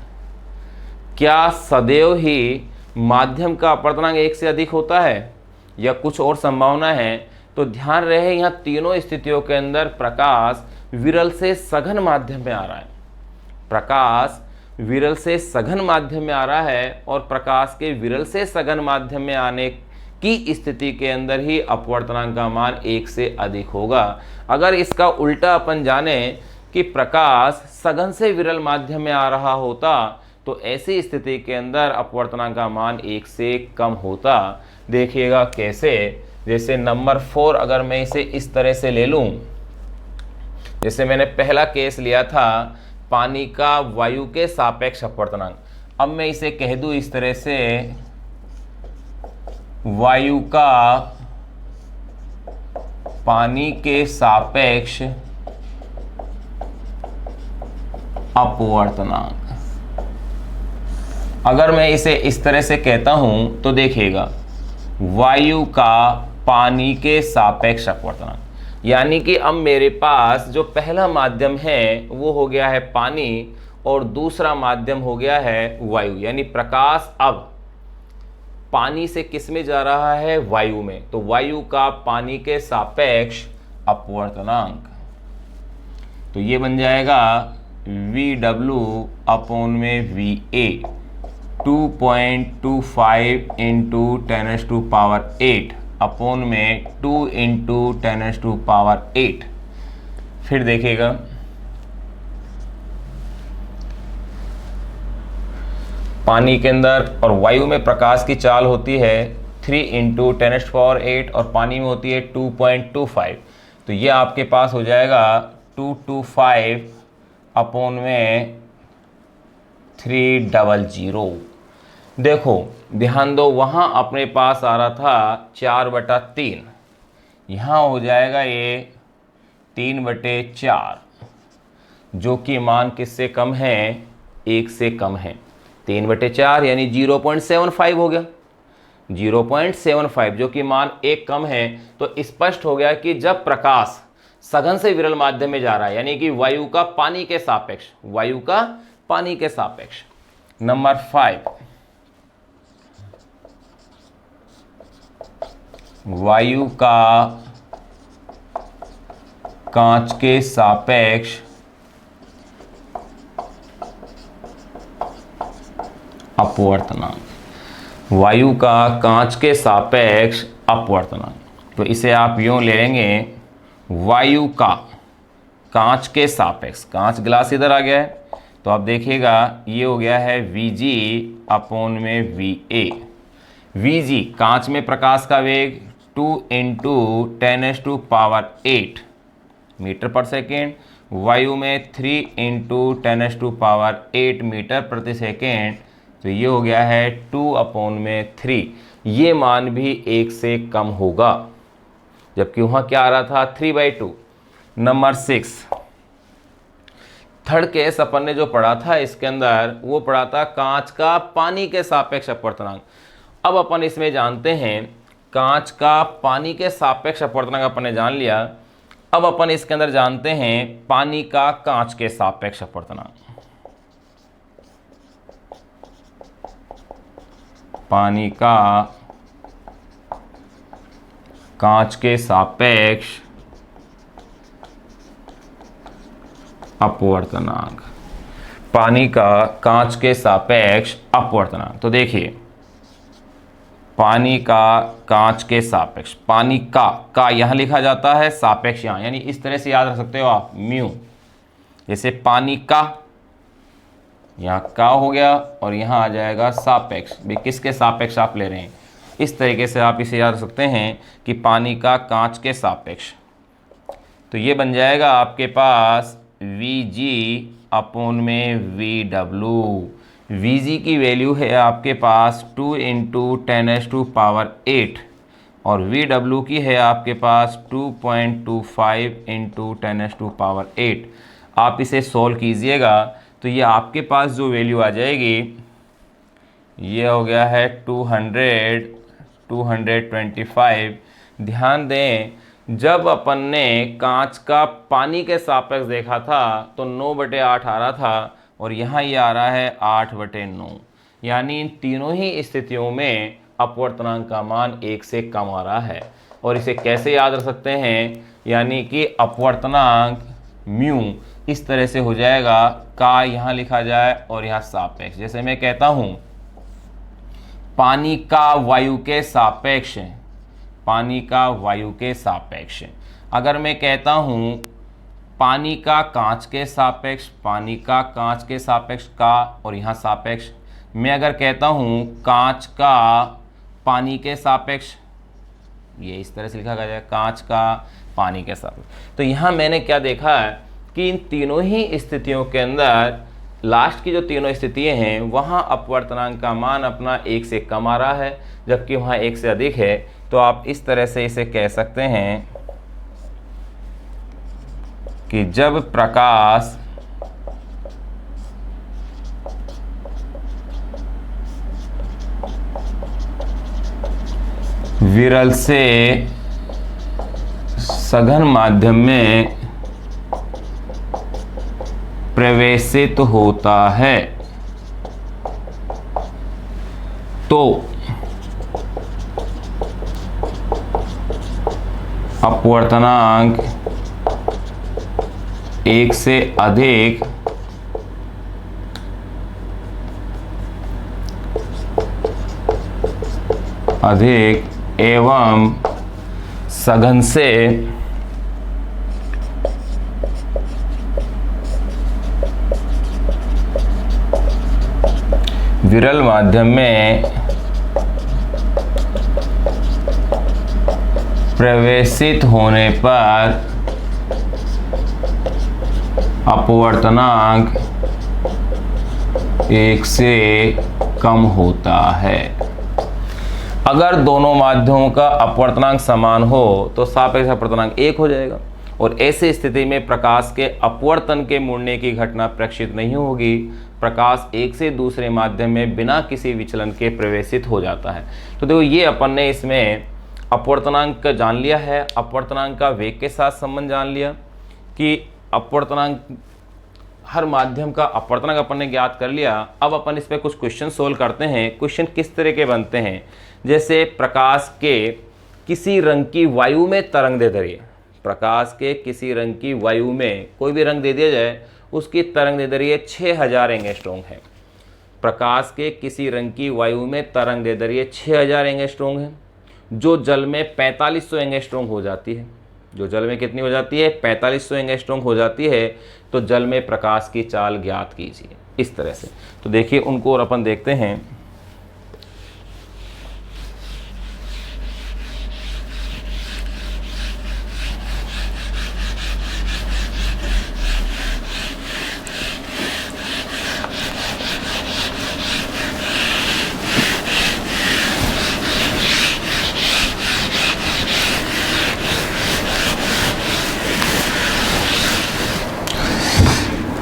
क्या सदैव ही माध्यम का अपवर्तनांक 1 से अधिक होता है या कुछ और संभावना है? तो ध्यान रहे यहाँ तीनों स्थितियों के अंदर प्रकाश विरल से सघन माध्यम में आ रहा है। प्रकाश विरल से सघन माध्यम में आ रहा है, और प्रकाश के विरल से सघन माध्यम में आने की स्थिति के अंदर ही अपवर्तनांक का मान 1 से अधिक होगा। अगर इसका उल्टा अपन जाने कि प्रकाश सघन से विरल माध्यम में आ रहा होता, तो ऐसी स्थिति के अंदर अपवर्तनांक का मान 1 से कम होता। देखिएगा कैसे। जैसे नंबर 4 अगर मैं इसे इस तरह से ले लूं, जैसे मैंने पहला केस लिया था पानी का वायु के सापेक्ष अपवर्तनांक, अब मैं इसे कह दूं इस तरह से, वायु का पानी के सापेक्ष अपवर्तनांक। अगर मैं इसे इस तरह से कहता हूं तो देखिएगा, वायु का पानी के सापेक्ष अपवर्तनांक, यानी कि अब मेरे पास जो पहला माध्यम है वो हो गया है पानी, और दूसरा माध्यम हो गया है वायु, यानी प्रकाश अब पानी से किस में जा रहा है? वायु में। तो वायु का पानी के सापेक्ष अपवर्तनांक, तो ये बन जाएगा VW अपॉन में VA, 2.25 × 10⁸8 अपॉन में 2 × 10⁸8। फिर देखिएगा, पानी के अंदर और वायु में प्रकाश की चाल होती है 3 × 10⁸8 और पानी में होती है 2.25, तो ये आपके पास हो जाएगा 225 अपॉन में 300। देखो ध्यान दो, वहाँ अपने पास आ रहा था 4/3, यहाँ हो जाएगा ये 3/4, जो कि मान किससे कम है? 1 से कम है। 3/4 यानी 0.75 हो गया, 0.75, जो कि मान 1 कम है। तो स्पष्ट हो गया कि जब प्रकाश सघन से विरल माध्यम में जा रहा है, यानी कि वायु का पानी के सापेक्ष, वायु का पानी के सापेक्ष। नंबर 5, वायु का कांच के सापेक्ष अपवर्तनांक, वायु का कांच के सापेक्ष अपवर्तनांक। तो इसे आप यूं ले लेंगे वायु का कांच के सापेक्ष, कांच ग्लास इधर आ गया है, तो आप देखिएगा ये हो गया है Vg अपॉन में Va। Vg कांच में प्रकाश का वेग 2 × 10⁸ मीटर पर सेकेंड, वायु में 3 × 10⁸ मीटर प्रति सेकेंड, तो ये हो गया है 2/3। ये मान भी 1 से कम होगा, जबकि वहाँ क्या आ रहा था 3/2। नंबर 6, थर्ड केस अपन ने जो पढ़ा था इसके अंदर वो पढ़ा था कांच का पानी के सापेक्ष अपवर्तनांक। अब अपन इसमें जानते हैं कांच का पानी के सापेक्ष अपवर्तनांक अपन ने जान लिया। अब अपन इसके अंदर जानते हैं पानी का कांच के सापेक्ष अपवर्तनांक। पानी का कांच के सापेक्ष अपवर्तनांक, पानी का कांच के सापेक्ष अपवर्तनांक। तो देखिए पानी का कांच के सापेक्ष, पानी का यहां लिखा जाता है, सापेक्ष यहां, यानी इस तरह से याद रख सकते हो आप म्यू। जैसे पानी का यहां का हो गया और यहां आ जाएगा सापेक्ष, भी किसके सापेक्ष आप ले रहे हैं, इस तरीके से आप इसे याद रख सकते हैं कि पानी का कांच के सापेक्ष। तो ये बन जाएगा आपके पास Vg अपॉन में Vw। Vg की वैल्यू है आपके पास 2 × 10⁸ और Vw की है आपके पास 2.25 × 10⁸। आप इसे सॉल्व कीजिएगा तो ये आपके पास जो वैल्यू आ जाएगी ये हो गया है 225। ध्यान दें जब अपन ने कांच का पानी के सापेक्ष देखा था तो 9/8 आ रहा था और यहाँ ये आ रहा है 8/9, यानी इन तीनों ही स्थितियों में अपवर्तनांक का मान 1 से कम आ रहा है। और इसे कैसे याद रख सकते हैं, यानी कि अपवर्तनांक म्यू इस तरह से हो जाएगा, का यहाँ लिखा जाए और यहाँ सापेक्ष। जैसे मैं कहता हूँ पानी का वायु के सापेक्ष, पानी का वायु के सापेक्ष। अगर मैं कहता हूँ पानी का कांच के सापेक्ष, पानी का कांच के सापेक्ष का और यहाँ सापेक्ष। मैं अगर कहता हूँ कांच का पानी के सापेक्ष, ये इस तरह से लिखा गया है कांच का पानी के सापेक्ष। तो यहाँ मैंने क्या देखा है कि इन तीनों ही स्थितियों के अंदर लास्ट की जो तीनों स्थितियाँ हैं वहाँ अपवर्तनांक का मान अपना 1 से कम आ रहा है, जबकि वहाँ 1 से अधिक है। तो आप इस तरह से इसे कह सकते हैं कि जब प्रकाश विरल से सघन माध्यम में प्रवेशित होता है तो अपवर्तनांक 1 से अधिक एवं सघन से विरल माध्यम में प्रवेशित होने पर अपवर्तनांक 1 से कम होता है। अगर दोनों माध्यमों का अपवर्तनांक समान हो तो सापेक्ष अपवर्तनांक 1 हो जाएगा और ऐसी स्थिति में प्रकाश के अपवर्तन के मुड़ने की घटना प्रक्षिप्त नहीं होगी। प्रकाश एक से दूसरे माध्यम में बिना किसी विचलन के प्रवेशित हो जाता है। तो देखो ये अपन ने इसमें अपवर्तनांक का जान लिया है, अपवर्तनांक का वेग के साथ संबंध जान लिया कि अपवर्तनांक हर माध्यम का अपवर्तनांक अपन ने ज्ञात कर लिया। अब अपन इस पर कुछ क्वेश्चन सोल्व करते हैं। क्वेश्चन किस तरह के बनते हैं, जैसे प्रकाश के किसी रंग की वायु में तरंग दे दैर्घ्य, प्रकाश के किसी रंग की वायु में कोई भी रंग दे दिया जाए उसकी तरंग दैर्घ्य 6000 एंगस्ट्रॉम है। प्रकाश के किसी रंग की वायु में तरंग दैर्घ्य 6000 एंगस्ट्रॉम है, जो जल में 4500 एंगस्ट्रॉम हो जाती है। जो जल में कितनी हो जाती है, 4500 एंगस्ट्रॉम हो जाती है, तो जल में प्रकाश की चाल ज्ञात कीजिए, इस तरह से। तो देखिए उनको और अपन देखते हैं।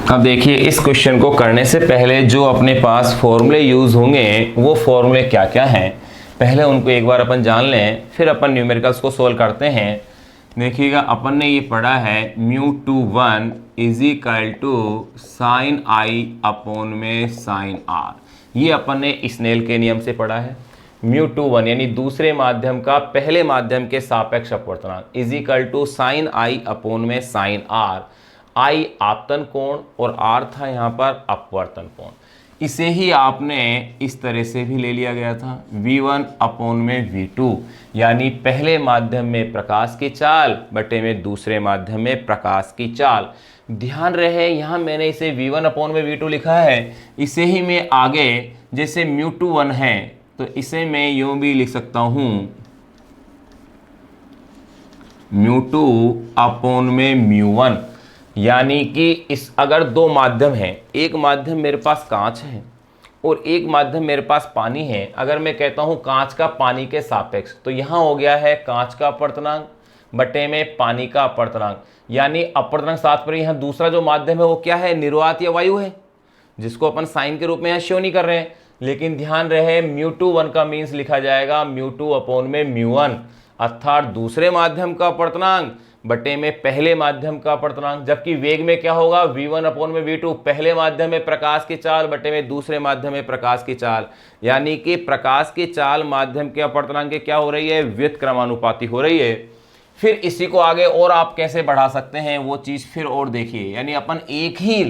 अब देखिए इस क्वेश्चन को करने से पहले जो अपने पास फॉर्मूले यूज होंगे वो फॉर्मूले क्या क्या हैं, पहले उनको एक बार अपन जान लें, फिर अपन न्यूमेरिकल्स को सोल्व करते हैं। देखिएगा अपन ने ये पढ़ा है μ21 is equal to sine I upon में साइन आर, ये अपन ने स्नेल के नियम से पढ़ा है। μ21 यानी दूसरे माध्यम का पहले माध्यम के सापेक्ष अपवर्तनांक is equal to sine I upon में साइन आर। आई आपतन कोण और आर था यहाँ पर अपवर्तन कोण। इसे ही आपने इस तरह से भी ले लिया गया था v1 अपॉन में v2, यानी पहले माध्यम में प्रकाश की चाल बटे में दूसरे माध्यम में प्रकाश की चाल। ध्यान रहे यहाँ मैंने इसे v1 अपॉन में v2 लिखा है, इसे ही मैं आगे जैसे μ21 है तो इसे मैं यूं भी लिख सकता हूं μ2 अपॉन में μ1, यानी कि इस अगर दो माध्यम हैं, एक माध्यम मेरे पास कांच है और एक माध्यम मेरे पास पानी है, अगर मैं कहता हूं कांच का पानी के सापेक्ष, तो यहां हो गया है कांच का अपवर्तनांक बटे में पानी का अपवर्तनांक, यानी अपवर्तनांक तात्पर्य यहां दूसरा जो माध्यम है वो क्या है, निर्वात या वायु है, जिसको अपन साइन के रूप में यहां शो नहीं कर रहे हैं। लेकिन ध्यान रहे μ21 का मीन्स लिखा जाएगा μ2 अपॉन में μ1, अर्थात दूसरे माध्यम का अपवर्तनांक बटे में पहले माध्यम का अपवर्तनांक, जबकि वेग में क्या होगा v1 अपॉन में v2, पहले माध्यम में प्रकाश की चाल बटे में दूसरे माध्यम में प्रकाश की चाल, यानी कि प्रकाश की चाल माध्यम के अपवर्तनांक के क्या हो रही है, व्युत्क्रमानुपाती हो रही है। फिर इसी को आगे और आप कैसे बढ़ा सकते हैं वो चीज फिर और देखिए, यानी अपन एक ही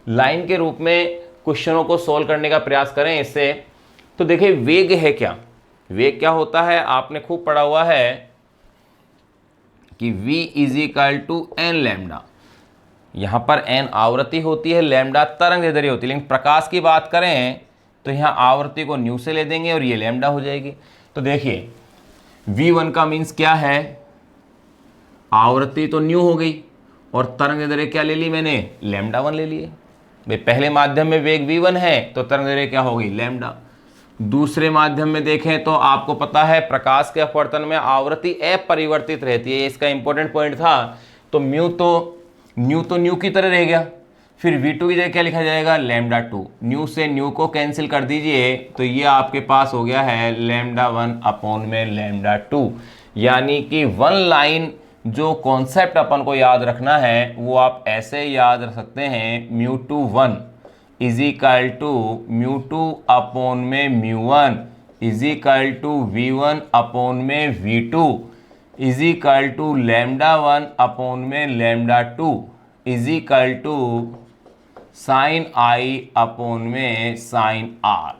लाइन के रूप में क्वेश्चनों को सोल्व करने का प्रयास करें इससे। तो देखिए वेग है क्या, वेग क्या होता है, आपने खूब पढ़ा हुआ है कि v is equal to N lambda, यहाँ पर n आवृत्ति होती है, लैम्डा तरंगदैर्घ्य होती है, लेकिन प्रकाश की बात करें तो यहाँ आवृत्ति को न्यू से ले देंगे और ये लैम्डा हो जाएगी। तो देखिए v1 का मीन्स क्या है, आवृत्ति तो न्यू हो गई और तरंगदैर्घ्य क्या ले ली मैंने, लैम्डा 1 ले लिए। भाई पहले माध्यम में वेग v1 है तो तरंगदैर्घ्य क्या होगी, लैम्डा। दूसरे माध्यम में देखें तो आपको पता है प्रकाश के अपवर्तन में आवृत्ति अपरिवर्तित रहती है, इसका इंपॉर्टेंट पॉइंट था। तो न्यू तो न्यू की तरह रह गया, फिर v2 की जगह क्या लिखा जाएगा, लैम्डा 2। न्यू से न्यू को कैंसिल कर दीजिए तो ये आपके पास हो गया है लैम्डा 1 अपॉन में लैम्डा 2, यानी कि वन लाइन जो कॉन्सेप्ट अपन को याद रखना है वो आप ऐसे याद रख सकते हैं, μ21 इज इक्वल टू μ2 अपॉन में μ1 is equal to v1 upon में v2 is equal to lambda 1 upon में lambda 2 is equal to sine I upon में साइन आर।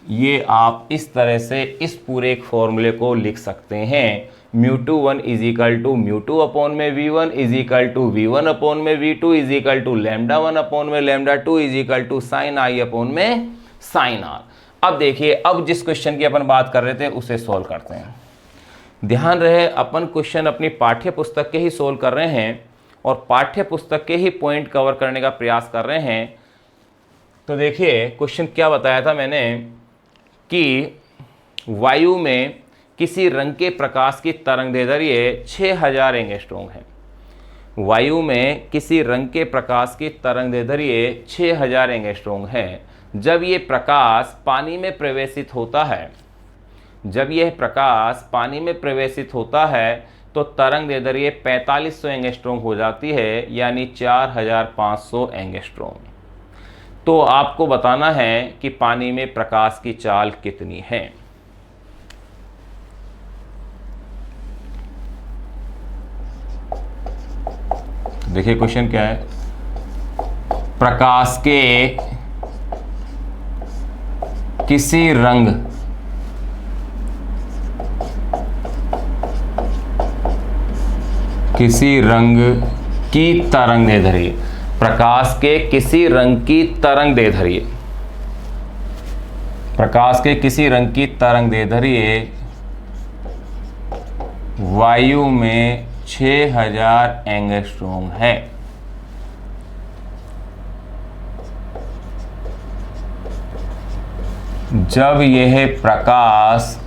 ये आप इस तरह से इस पूरे एक फॉर्मूले को लिख सकते हैं, μ21 इज इक्वल टू μ2 अपॉन में v1 is equal to v1 upon में v2 is equal to lambda 1 upon में lambda 2 is equal to sine I upon में साइन आर। अब देखिए अब जिस क्वेश्चन की अपन बात कर रहे थे उसे सोल्व करते हैं। ध्यान रहे अपन क्वेश्चन अपनी पाठ्य पुस्तक के ही सोल्व कर रहे हैं और पाठ्य पुस्तक के ही पॉइंट कवर करने का प्रयास कर रहे हैं। तो देखिए क्वेश्चन क्या बताया था मैंने कि वायु में किसी रंग के प्रकाश की तरंगदैर्घ्य 6000 एंगस्ट्रॉम है। वायु में किसी रंग के प्रकाश की तरंगदैर्घ्य 6000 एंगस्ट्रॉम है। जब ये प्रकाश पानी में प्रवेशित होता है, जब यह प्रकाश पानी में प्रवेशित होता है तो तरंगदैर्घ्य 4500 एंगस्ट्रॉम हो जाती है, यानी 4500 एंगस्ट्रॉम। तो आपको बताना है कि पानी में प्रकाश की चाल कितनी है। देखिए क्वेश्चन क्या है, प्रकाश के किसी रंग किसी रंग की तरंग दे धरिए, प्रकाश के किसी रंग की तरंग दे धरिए, प्रकाश के किसी रंग की तरंग दे धरिए वायु में 6000 एंगस्ट्रॉम है। जब यह प्रकाश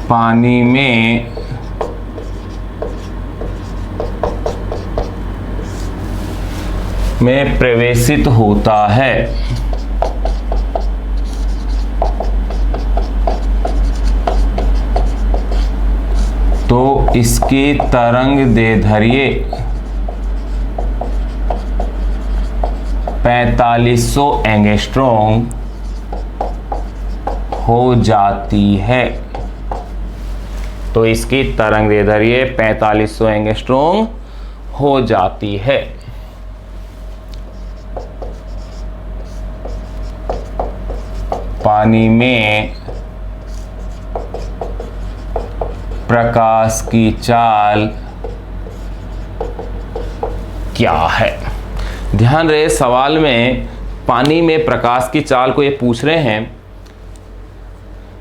पानी में प्रवेशित होता है तो इसकी तरंग दैर्ध्य 4500 एंगस्ट्रॉम हो जाती है। तो इसकी तरंग दैर्ध्य 4500 एंगस्ट्रॉम हो जाती है। पानी में प्रकाश की चाल क्या है? ध्यान रहे, सवाल में पानी में प्रकाश की चाल को ये पूछ रहे हैं,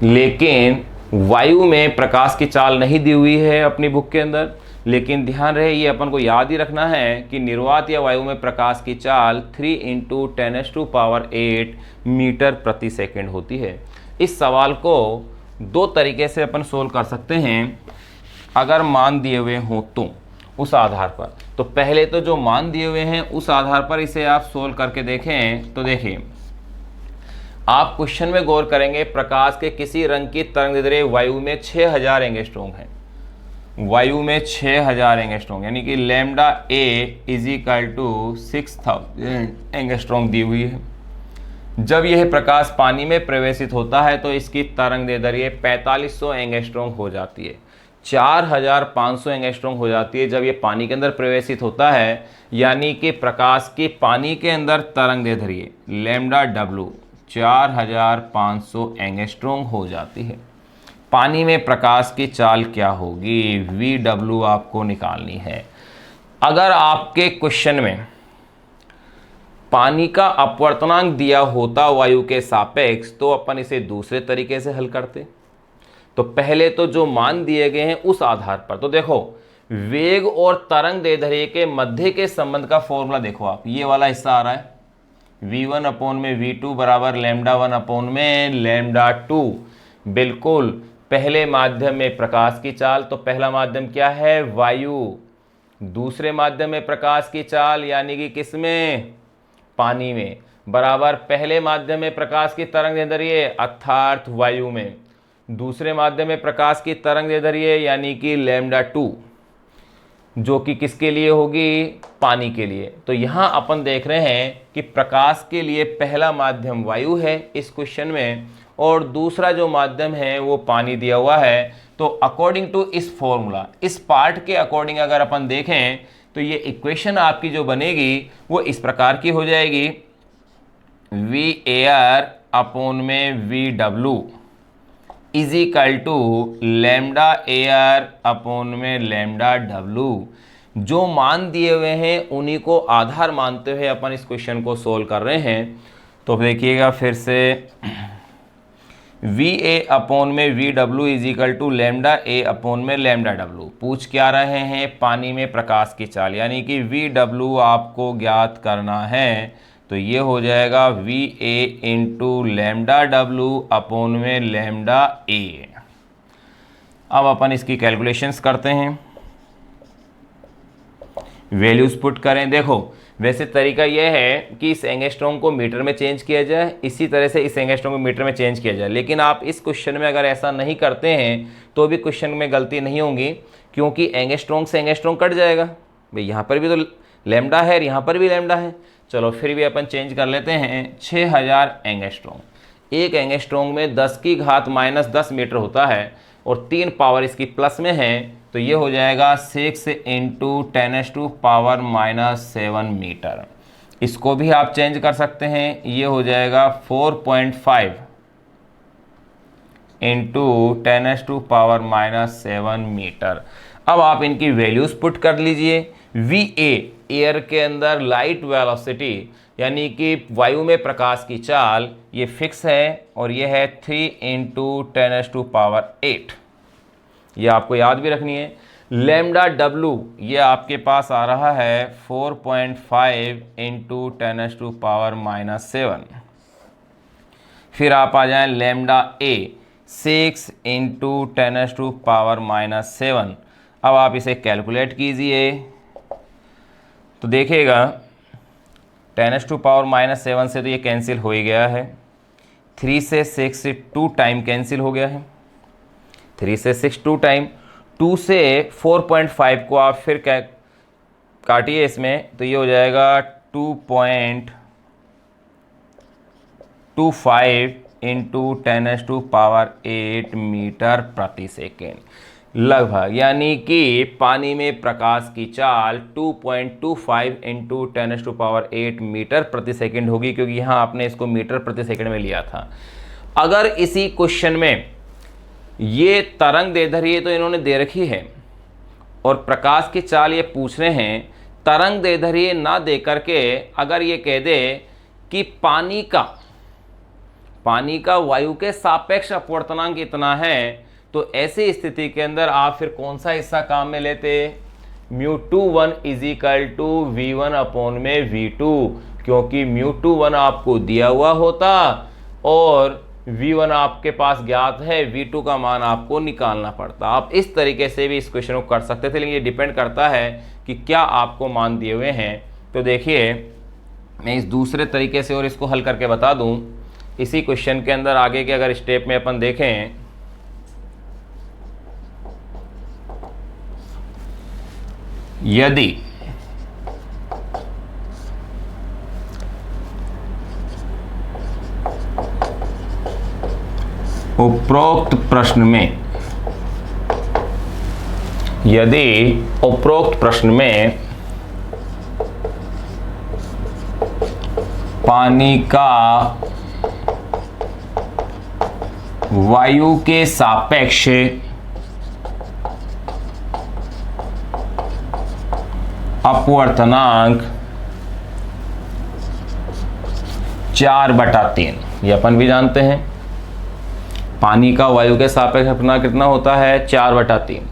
लेकिन वायु में प्रकाश की चाल नहीं दी हुई है अपनी बुक के अंदर। लेकिन ध्यान रहे, ये अपन को याद ही रखना है कि निर्वात या वायु में प्रकाश की चाल 3 × 10⁸ मीटर प्रति सेकंड होती है। इस सवाल को दो तरीके से अपन सोल्व कर सकते हैं अगर मान दिए हुए हों तो उस आधार पर। तो पहले तो जो मान दिए हुए हैं उस आधार पर इसे आप सोल्व करके देखें। तो देखिए, आप क्वेश्चन में गौर करेंगे, प्रकाश के किसी रंग की तरंग दैर्ध्य वायु में 6000 एंगस्ट्रॉम है। वायु में 6000 एंगस्ट्रॉम यानी कि लैम्डा ए = 6000 एंगस्ट्रॉम दी हुई है। जब यह प्रकाश पानी में प्रवेशित होता है तो इसकी तरंग दैर्ध्य 4500 एंगस्ट्रॉम हो जाती है, 4500 एंगस्ट्रॉम हो जाती है जब ये पानी के अंदर प्रवेशित होता है। यानी कि प्रकाश की पानी के अंदर तरंग दैर्ध्य लैम्डा W 4500 एंगस्ट्रॉम हो जाती है। पानी में प्रकाश की चाल क्या होगी? VW आपको निकालनी है। अगर आपके क्वेश्चन में पानी का अपवर्तनांक दिया होता वायु के सापेक्ष तो अपन इसे दूसरे तरीके से हल करते। तो पहले तो जो मान दिए गए हैं उस आधार पर, तो देखो वेग और तरंग दैर्ध्य के मध्य के संबंध का फॉर्मूला देखो आप, ये वाला हिस्सा आ रहा है V1/V2 बराबर λ1/λ2। बिल्कुल, पहले माध्यम में प्रकाश की चाल, तो पहला माध्यम क्या है? वायु। दूसरे माध्यम में प्रकाश की चाल यानी कि किसमें? पानी में, बराबर पहले माध्यम में प्रकाश की तरंग दैर्ध्य अर्थात वायु में, दूसरे माध्यम में प्रकाश की तरंग दैर्ध्य यानी कि λ2, जो कि किसके लिए होगी? पानी के लिए। तो यहाँ अपन देख रहे हैं कि प्रकाश के लिए पहला माध्यम वायु है इस क्वेश्चन में, और दूसरा जो माध्यम है वो पानी दिया हुआ है। तो अकॉर्डिंग टू इस फॉर्मूला, इस पार्ट के अकॉर्डिंग अगर अपन देखें तो ये इक्वेशन आपकी जो बनेगी वो इस प्रकार की हो जाएगी, VAR/VW λAR/λW। जो मान दिए हुए हैं उन्हीं को आधार मानते हुए अपन इस क्वेश्चन को सोल्व कर रहे हैं। तो देखिएगा फिर से, VA/VW λA/λW। पूछ क्या रहे हैं? पानी में प्रकाश की चाल, यानी कि VW आपको ज्ञात करना है। तो ये हो जाएगा VA × λW/λA। अब अपन इसकी कैलकुलेशंस करते हैं, वैल्यूज पुट करें। देखो वैसे तरीका यह है कि इस एंगस्ट्रॉम को मीटर में चेंज किया जाए, इसी तरह से इस एंगस्ट्रॉम को मीटर में चेंज किया जाए। लेकिन आप इस क्वेश्चन में अगर ऐसा नहीं करते हैं तो भी क्वेश्चन में गलती नहीं होगी, क्योंकि एंगस्ट्रॉम से एंगस्ट्रॉम कट जाएगा। भाई यहाँ पर भी तो लैम्डा है, यहाँ पर भी लैम्डा है। चलो फिर भी अपन चेंज कर लेते हैं। 6000 एंगस्ट्रॉम, एक एंगस्ट्रॉम में 10⁻⁻10 मीटर होता है और 3 पावर इसकी प्लस में है, तो ये हो जाएगा 6 × 10⁻⁻7 मीटर। इसको भी आप चेंज कर सकते हैं, ये हो जाएगा 4.5 इंटू 10⁻⁻7 मीटर। अब आप इनकी वैल्यूज पुट कर लीजिए। वी एयर के अंदर लाइट वेलोसिटी यानी कि वायु में प्रकाश की चाल ये फिक्स है और ये है 3 × 10⁸ ये आपको याद भी रखनी है। लैम्डा डब्लू ये आपके पास आ रहा है 4.5 × 10⁻⁻7। फिर आप आ जाएं लैम्डा ए 6 × 10⁻⁻7। अब आप इसे कैलकुलेट कीजिए तो देखिएगा 10⁻⁻7 से तो ये कैंसिल हो ही गया है, 3 से 6 2 टाइम कैंसिल हो गया है, 3 से 6 2 टाइम, 2 से 4.5 को आप फिर काटिए इसमें तो ये हो जाएगा 2.25 × 10⁸8 मीटर प्रति सेकेंड लगभग। यानी कि पानी में प्रकाश की चाल 2.25 × 10⁸8 मीटर प्रति सेकेंड होगी, क्योंकि यहाँ आपने इसको मीटर प्रति सेकेंड में लिया था। अगर इसी क्वेश्चन में ये तरंग दैर्ध्य तो इन्होंने दे रखी है और प्रकाश की चाल ये पूछ रहे हैं, तरंग दैर्ध्य ना दे करके अगर ये कह दे कि पानी का वायु के सापेक्ष अपवर्तनांक इतना है, तो ऐसी स्थिति के अंदर आप फिर कौन सा हिस्सा काम में लेते? μ21 = V1/V2, क्योंकि μ21 आपको दिया हुआ होता और V1 आपके पास ज्ञात है, V2 का मान आपको निकालना पड़ता। आप इस तरीके से भी इस क्वेश्चन को कर सकते थे, लेकिन ये डिपेंड करता है कि क्या आपको मान दिए हुए हैं। तो देखिए मैं इस दूसरे तरीके से और इसको हल करके बता दूं। इसी क्वेश्चन के अंदर आगे के अगर स्टेप में अपन देखें, यदि उपरोक्त प्रश्न में पानी का वायु के सापेक्ष अपवर्तनांक 4/3, ये अपन भी जानते हैं पानी का वायु के सापेक्ष अपवर्तनांक कितना होता है? 4/3।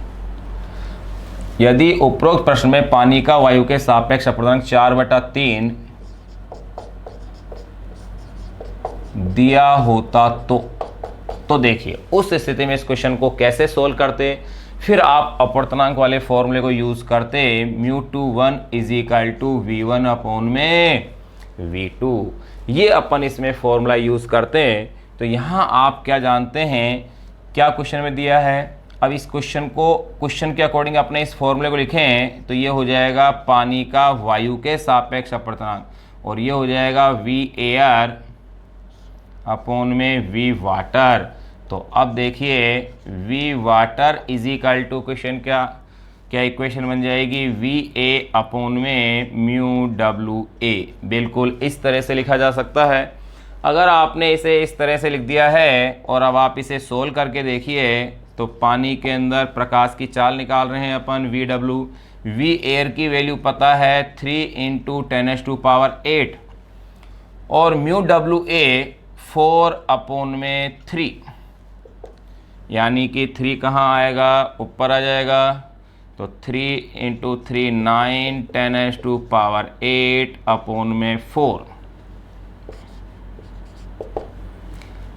यदि उपरोक्त प्रश्न में पानी का वायु के सापेक्ष अपवर्तनांक 4/3 दिया होता तो देखिए उस स्थिति में इस क्वेश्चन को कैसे सोल्व करते। फिर आप अपवर्तनांक वाले फॉर्मूले को यूज करते, μ21 = V1/V2, ये अपन इसमें फॉर्मूला यूज करते हैं। तो यहाँ आप क्या जानते हैं, क्या क्वेश्चन में दिया है। अब इस क्वेश्चन के अकॉर्डिंग अपने इस फॉर्मूले को लिखें तो ये हो जाएगा पानी का वायु के सापेक्ष अपवर्तनांक, और ये हो जाएगा V वाटर। तो अब देखिए V वाटर = क्वेश्चन क्या इक्वेशन बन जाएगी? VA/μWA। बिल्कुल इस तरह से लिखा जा सकता है। अगर आपने इसे इस तरह से लिख दिया है और अब आप इसे सोल्व करके देखिए तो पानी के अंदर प्रकाश की चाल निकाल रहे हैं अपन VW। V एयर की वैल्यू पता है 3 × 10⁸8 और μWA 4/3, यानी कि 3 कहाँ आएगा? ऊपर आ जाएगा। तो 3 × 3 9 10⁸8/4।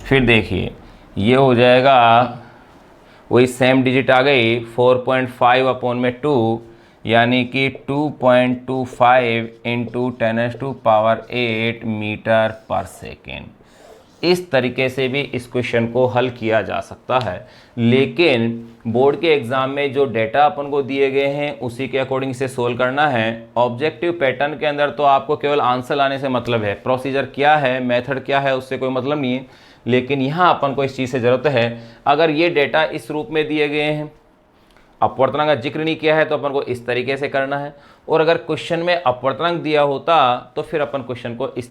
फिर देखिए ये हो जाएगा, वही सेम डिजिट आ गई 4.5/2, यानी कि 2.25 × 10⁸8 मीटर पर सेकेंड। इस तरीके से भी इस क्वेश्चन को हल किया जा सकता है, लेकिन बोर्ड के एग्जाम में जो डेटा अपन को दिए गए हैं उसी के अकॉर्डिंग से सोल्व करना है। ऑब्जेक्टिव पैटर्न के अंदर तो आपको केवल आंसर लाने से मतलब है, प्रोसीजर क्या है, मेथड क्या है, उससे कोई मतलब नहीं है। लेकिन यहाँ अपन को इस चीज़ से ज़रूरत है, अगर ये डेटा इस रूप में दिए गए हैं, अपवर्तनांक का जिक्र नहीं किया है, तो अपन को इस तरीके से करना है। और अगर क्वेश्चन में अपवर्तनांक दिया होता तो फिर अपन क्वेश्चन को इस